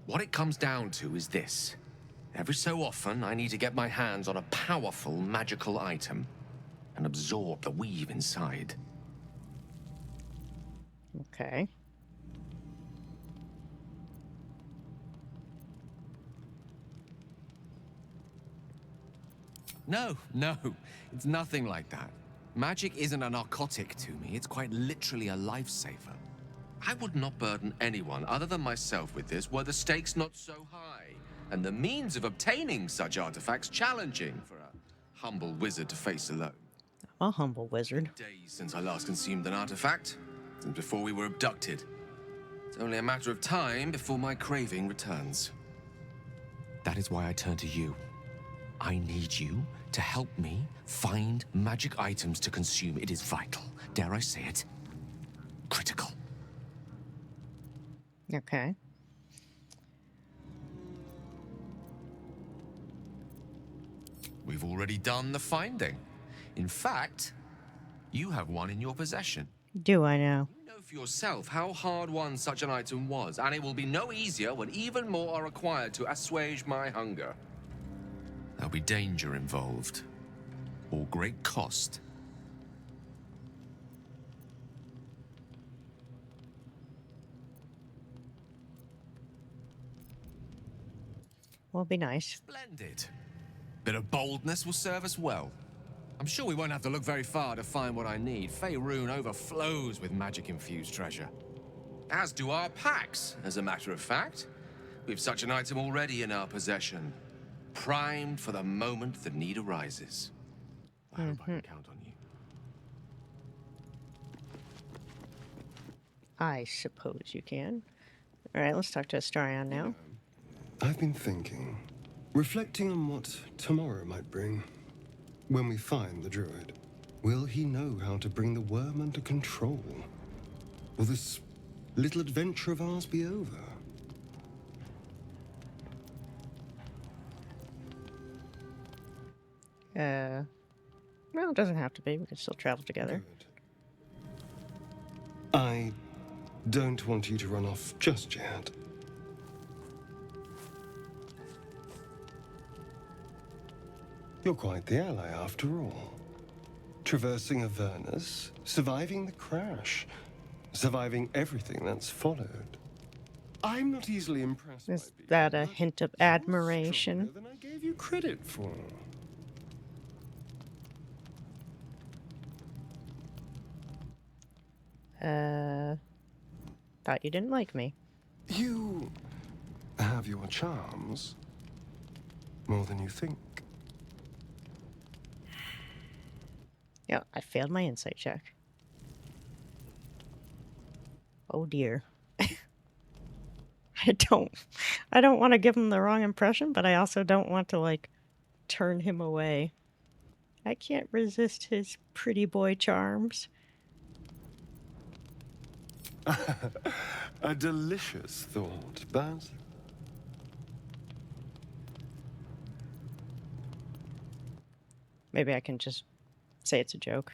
What it comes down to is this. Every so often, I need to get my hands on a powerful magical item and absorb the weave inside. Okay. No, it's nothing like that. Magic isn't a narcotic to me, it's quite literally a lifesaver. I would not burden anyone other than myself with this were the stakes not so high, and the means of obtaining such artifacts challenging for a humble wizard to face alone. I'm a humble wizard. Days since I last consumed an artifact, since before we were abducted. It's only a matter of time before my craving returns. That is why I turn to you. I need you to help me find magic items to consume. It is vital. Dare I say it? Critical. Okay. We've already done the finding. In fact, you have one in your possession. Do I know? You know for yourself how hard won such an item was, and it will be no easier when even more are required to assuage my hunger. There'll be danger involved, or great cost. will be nice. Splendid. Bit of boldness will serve us well. I'm sure we won't have to look very far to find what I need. Faerun overflows with magic-infused treasure. As do our packs, as a matter of fact. We've such an item already in our possession. Primed for the moment the need arises. I hope I can count on you. I suppose you can. Alright, let's talk to Astarion now. I've been thinking, reflecting on what tomorrow might bring. When we find the druid, will he know how to bring the worm under control? Will this little adventure of ours be over? Well, it doesn't have to be. We can still travel together. I don't want you to run off just yet. You're quite the ally after all. Traversing Avernus, surviving the crash, surviving everything that's followed. I'm not easily impressed. Is that a hint of admiration? Than I gave you credit for. Thought you didn't like me. You have your charms. More than you think. Yeah, I failed my insight check. Oh dear. I don't want to give him the wrong impression, but I also don't want to, like, turn him away. I can't resist his pretty boy charms. A delicious thought, Baz. Maybe I can just say it's a joke.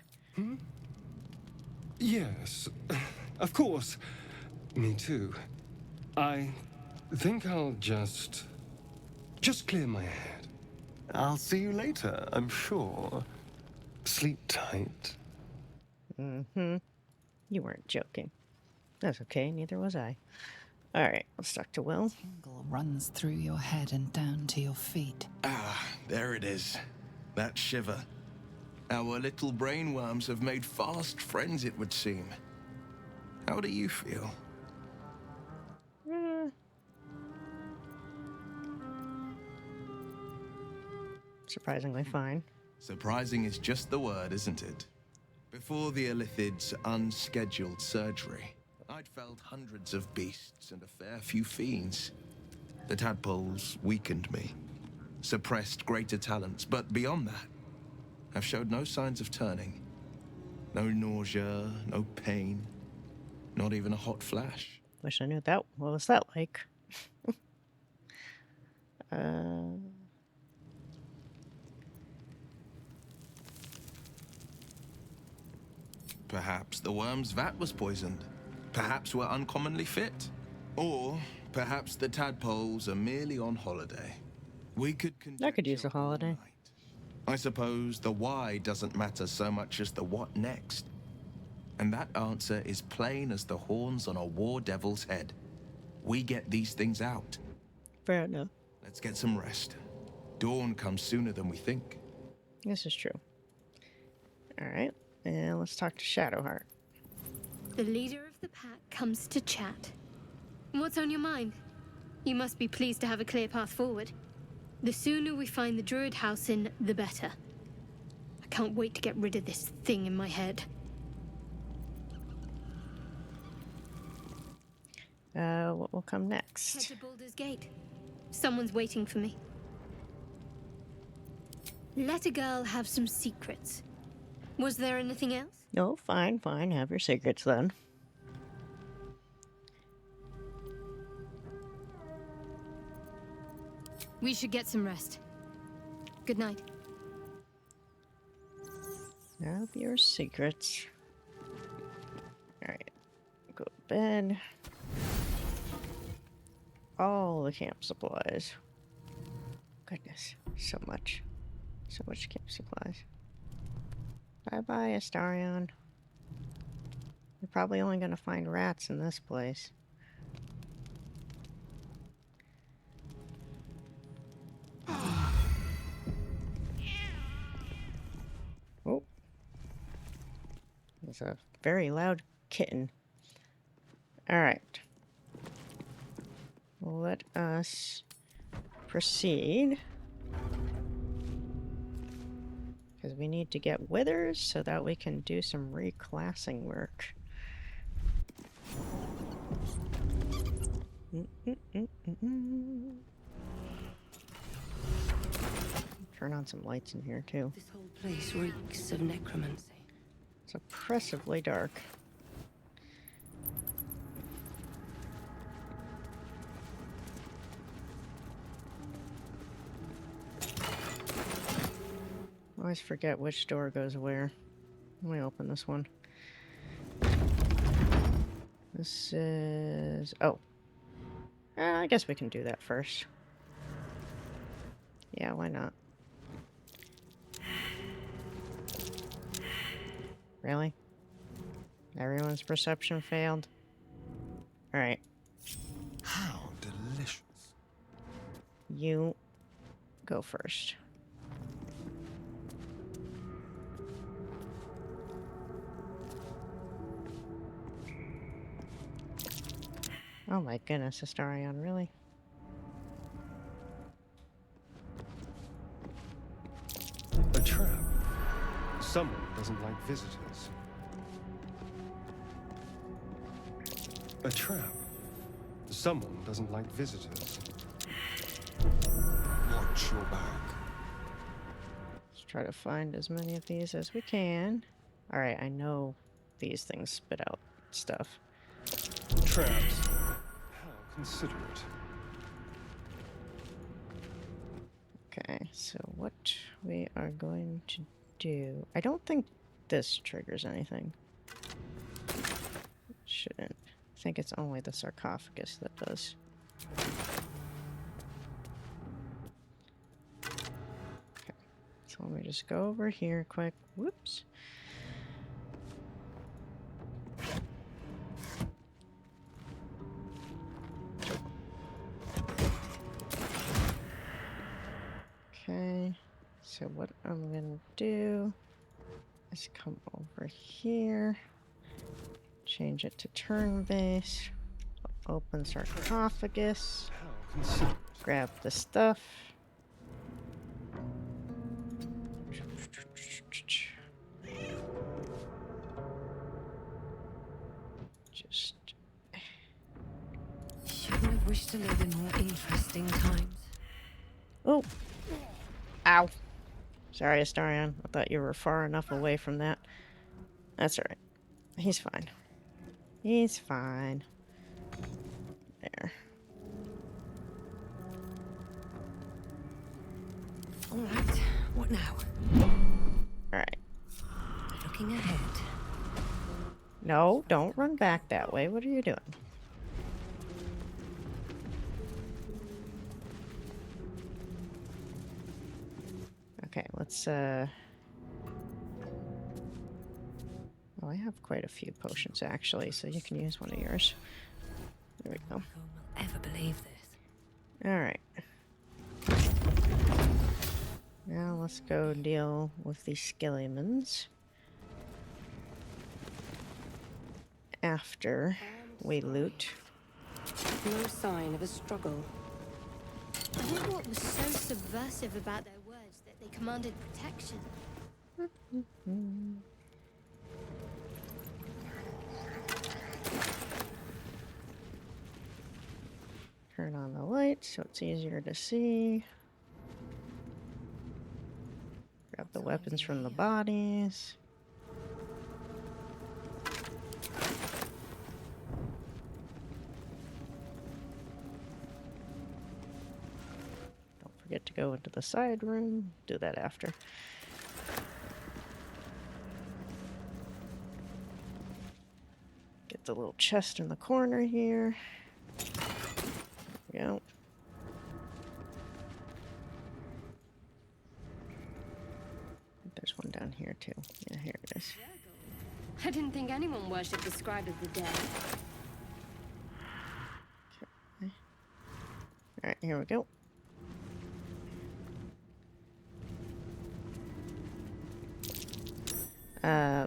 Yes, of course. Me too. I think I'll just clear my head. I'll see you later, I'm sure. Sleep tight. You weren't joking. That's okay, neither was I. Alright, let's talk to Will. Tingle runs through your head and down to your feet. Ah, there it is. That shiver. Our little brainworms have made fast friends, it would seem. How do you feel? Surprisingly fine. Surprising is just the word, isn't it? Before the Illithid's unscheduled surgery, I'd felled hundreds of beasts and a fair few fiends. The tadpoles weakened me, suppressed greater talents, but beyond that, I've showed no signs of turning. No nausea, no pain, not even a hot flash. Wish I knew that. What was that like? Perhaps the worm's vat was poisoned. Perhaps we're uncommonly fit. Or perhaps the tadpoles are merely on holiday. We could I could use a holiday. I suppose the why doesn't matter so much as the what next. And that answer is plain as the horns on a war devil's head. We get these things out. Fair enough. Let's get some rest. Dawn comes sooner than we think. This is true. Alright, and let's talk to Shadowheart. The leader of the pack comes to chat. What's on your mind? You must be pleased to have a clear path forward. The sooner we find the druid house in, the better. I can't wait to get rid of this thing in my head. What will come next? Head to Baldur's Gate. Someone's waiting for me. Let a girl have some secrets. Was there anything else? No, fine. Have your secrets then. We should get some rest. Good night. Have your secrets. Alright. Go to bed. All the camp supplies. Goodness, so much. So much camp supplies. Bye-bye, Astarion. You're probably only gonna find rats in this place. It's a very loud kitten. Alright. Let us proceed. Because we need to get withers so that we can do some reclassing work. Turn on some lights in here too. This whole place reeks of necromancy. It's oppressively dark. I always forget which door goes where. Let me open this one. This is... oh. I guess we can do that first. Yeah, why not? Really? Everyone's perception failed? Alright. How delicious. You go first. Oh my goodness, Astarion, really? A trap. Someone doesn't like visitors. A trap. Someone doesn't like visitors. Watch your back. Let's try to find as many of these as we can. Alright, I know these things spit out stuff. Traps. How considerate. Okay, so what we are going to do... I don't think this triggers anything. It shouldn't. I think it's only the sarcophagus that does. Okay, so let me just go over here quick. Whoops. Okay, so what I'm gonna do is come over here, change it to turn-based, open sarcophagus, grab the stuff. Just... Shouldn't have wished to live in more interesting times. oh! Ow! Sorry, Astarion. I thought you were far enough away from that. That's alright. He's fine. He's fine. There. Alright, what now? Alright. Looking ahead. No, don't run back that way. What are you doing? Okay, let's, oh, I have quite a few potions, actually, so you can use one of yours. There we go. Who will ever believe this? Alright. Now let's go deal with the skeletons. After we loot. No sign of a struggle. I wonder what was so subversive about their words that they commanded protection. Turn on the light so it's easier to see. Grab the weapons from the bodies. Don't forget to go into the side room. Do that after. Get the little chest in the corner here. There we go. There's one down here too. Yeah, here it is. I didn't think anyone worshipped the scribe of the dead. Okay. Alright, here we go.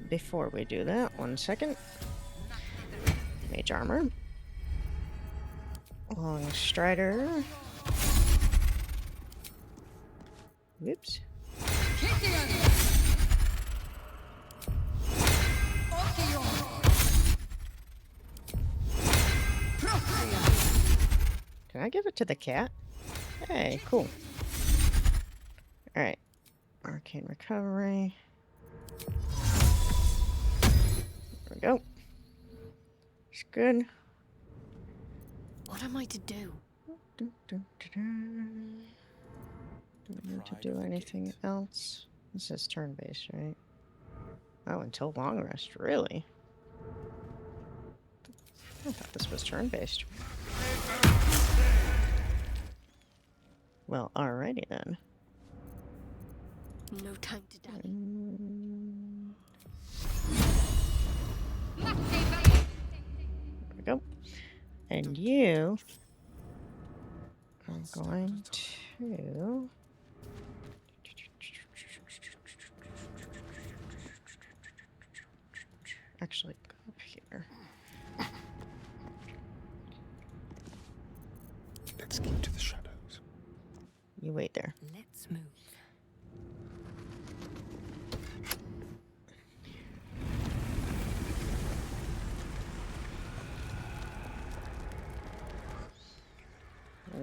Before we do that, 1 second. Mage armor. Long strider. Whoops. Can I give it to the cat? Hey, cool. Alright. Arcane recovery. There we go. It's good. What am I to do? Do we need to do anything else? This is turn-based, right? Oh, until long rest, really? I thought this was turn-based. Well, alrighty then. No time to die. There we go. And you... I'm going to... Actually, go up here. Let's keep to the shadows. You wait there. Let's move.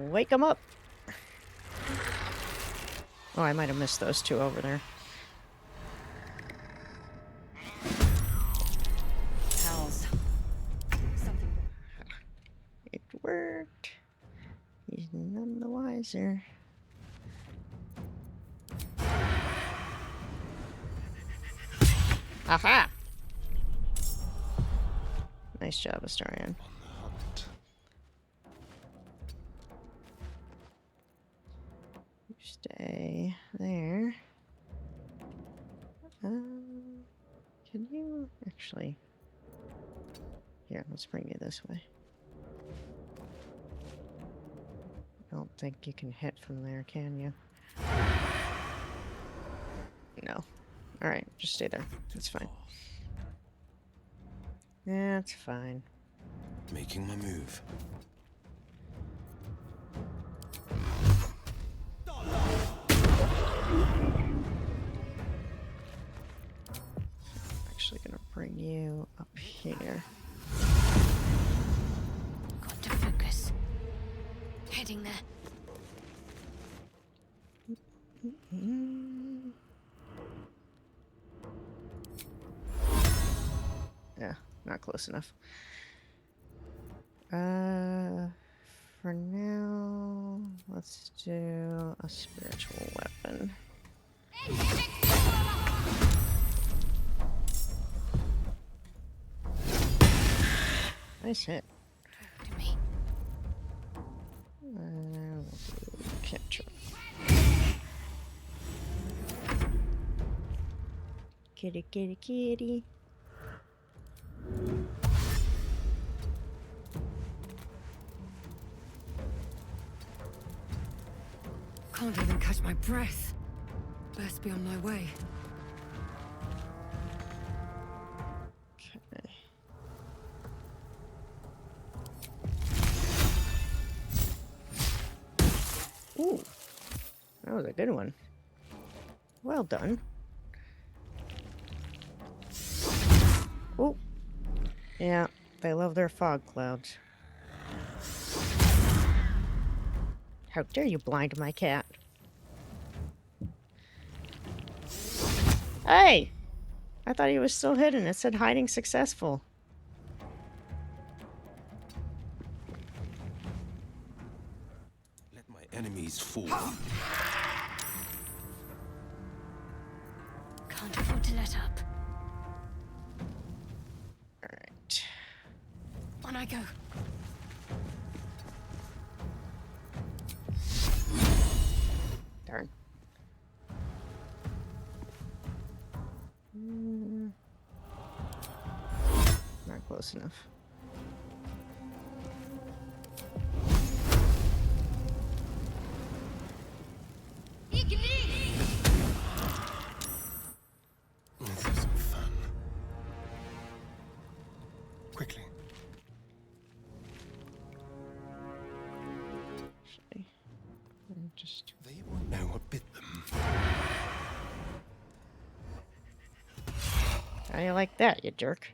Wake them up! Oh, I might have missed those two over there. Hells. Something. It worked. He's none the wiser. Aha! Nice job, Astarion. You stay there. Can you actually... Here, let's bring you this way. I don't think you can hit from there, can you? No. Alright, just stay there. It's fine. That's fine. Making my move. I'm actually gonna bring you up here. Got to focus. Heading there. Yeah, not close enough. For now, let's do a spiritual weapon. Nice hit. We'll do cantrip. Kitty, kitty, kitty. Can't even catch my breath. Best be on my way. Okay. Ooh, that was a good one. Well done. Ooh. Yeah, they love their fog clouds. How dare you blind my cat? Hey! I thought he was still hidden. It said hiding successful. Let my enemies fall. Can't afford to let up. Alright. On I go. Darn. Not close enough. Let's have some fun. Just they won't know what bit them. how you like that, you jerk?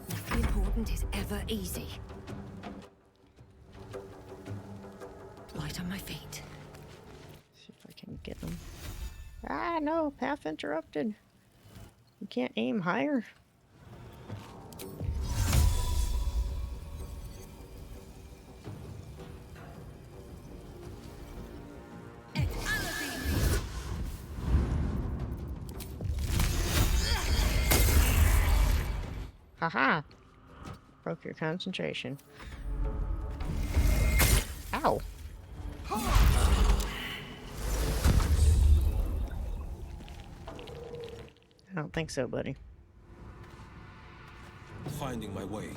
Nothing important is ever easy. Light on my feet. See if I can get them. Ah, no, path interrupted. You can't aim higher. Haha! Broke your concentration. Ow! I don't think so, buddy. Finding my way.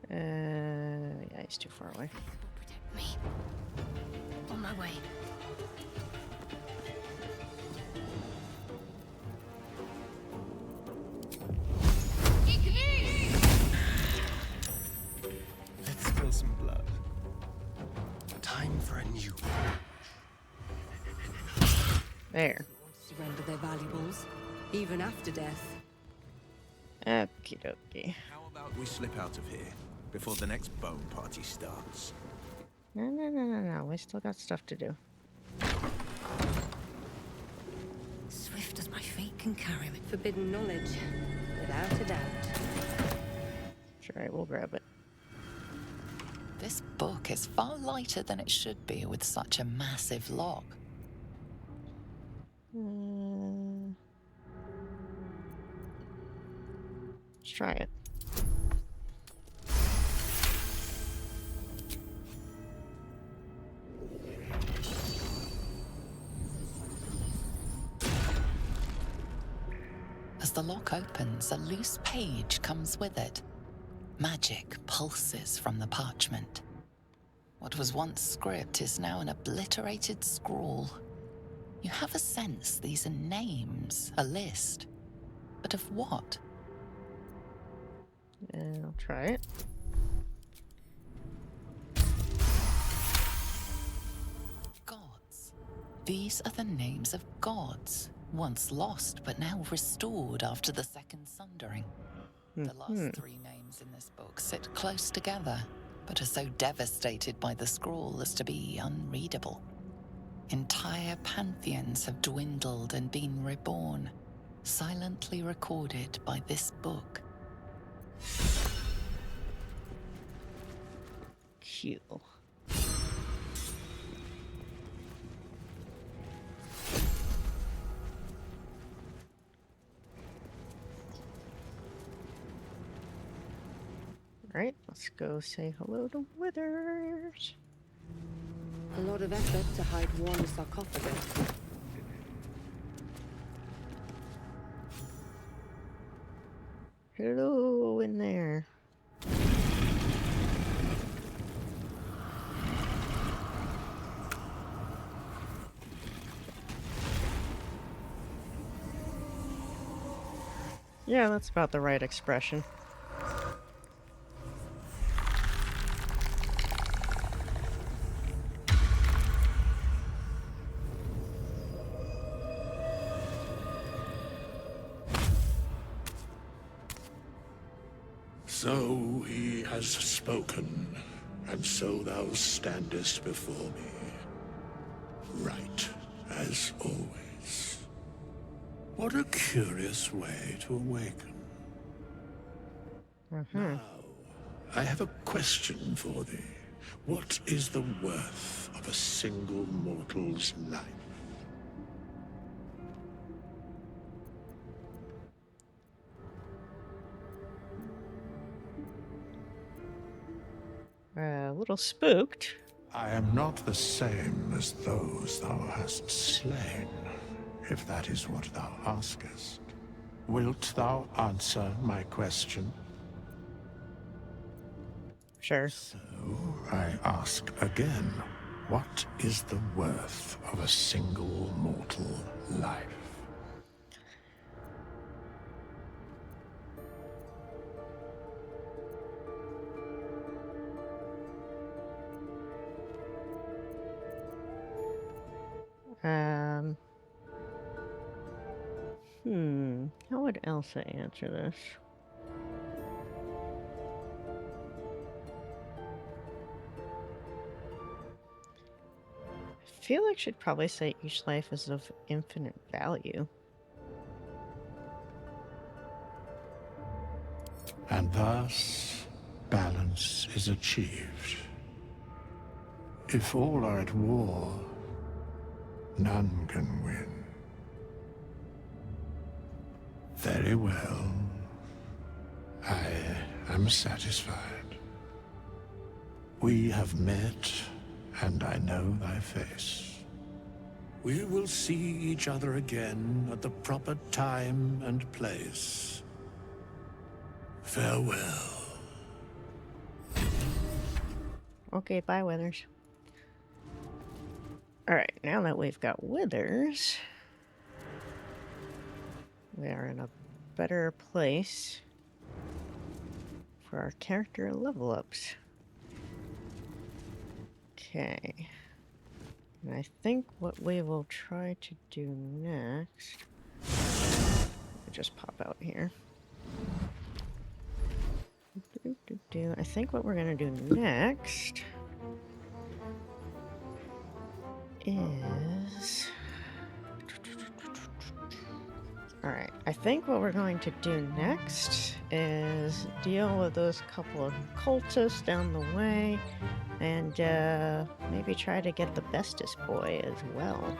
Yeah, he's too far away. Protect me. On my way. Let's spill some blood. Time for a new There. Surrender their valuables, even after death. Okie dokie. How about we slip out of here before the next bone party starts? No. We still got stuff to do. Swift as my feet can carry me. Forbidden knowledge, without a doubt. Sure, we'll grab it. This book is far lighter than it should be with such a massive lock. Let's try it. As the lock opens, a loose page comes with it. Magic pulses from the parchment. What was once script is now an obliterated scrawl. You have a sense these are names, a list. But of what? I'll try it. Gods. These are the names of gods, once lost but now restored after the Second Sundering. The last three names in this book sit close together, but are so devastated by the scroll as to be unreadable. Entire pantheons have dwindled and been reborn, silently recorded by this book. Q. Alright, let's go say hello to Withers. A lot of effort to hide one sarcophagus. Hello in there. Yeah, that's about the right expression. So he has spoken, and so thou standest before me, right as always. What a curious way to awaken. Now, I have a question for thee. What is the worth of a single mortal's life? A little spooked. I am not the same as those thou hast slain, if that is what thou askest. Wilt thou answer my question? Sure. So I ask again, what is the worth of a single mortal life? How would Elsa answer this? I feel like she'd probably say each life is of infinite value. And thus, balance is achieved. If all are at war, none can win. Very well. I am satisfied. We have met, and I know thy face. We will see each other again at the proper time and place. Farewell. Okay, bye, Withers. Alright, now that we've got Withers, we are in a better place for our character level ups. Okay. And I think what we will try to do next... I'll just pop out here. I think what we're gonna do next is... Alright, I think what we're going to do next is deal with those couple of cultists down the way and maybe try to get the Bestis boy as well.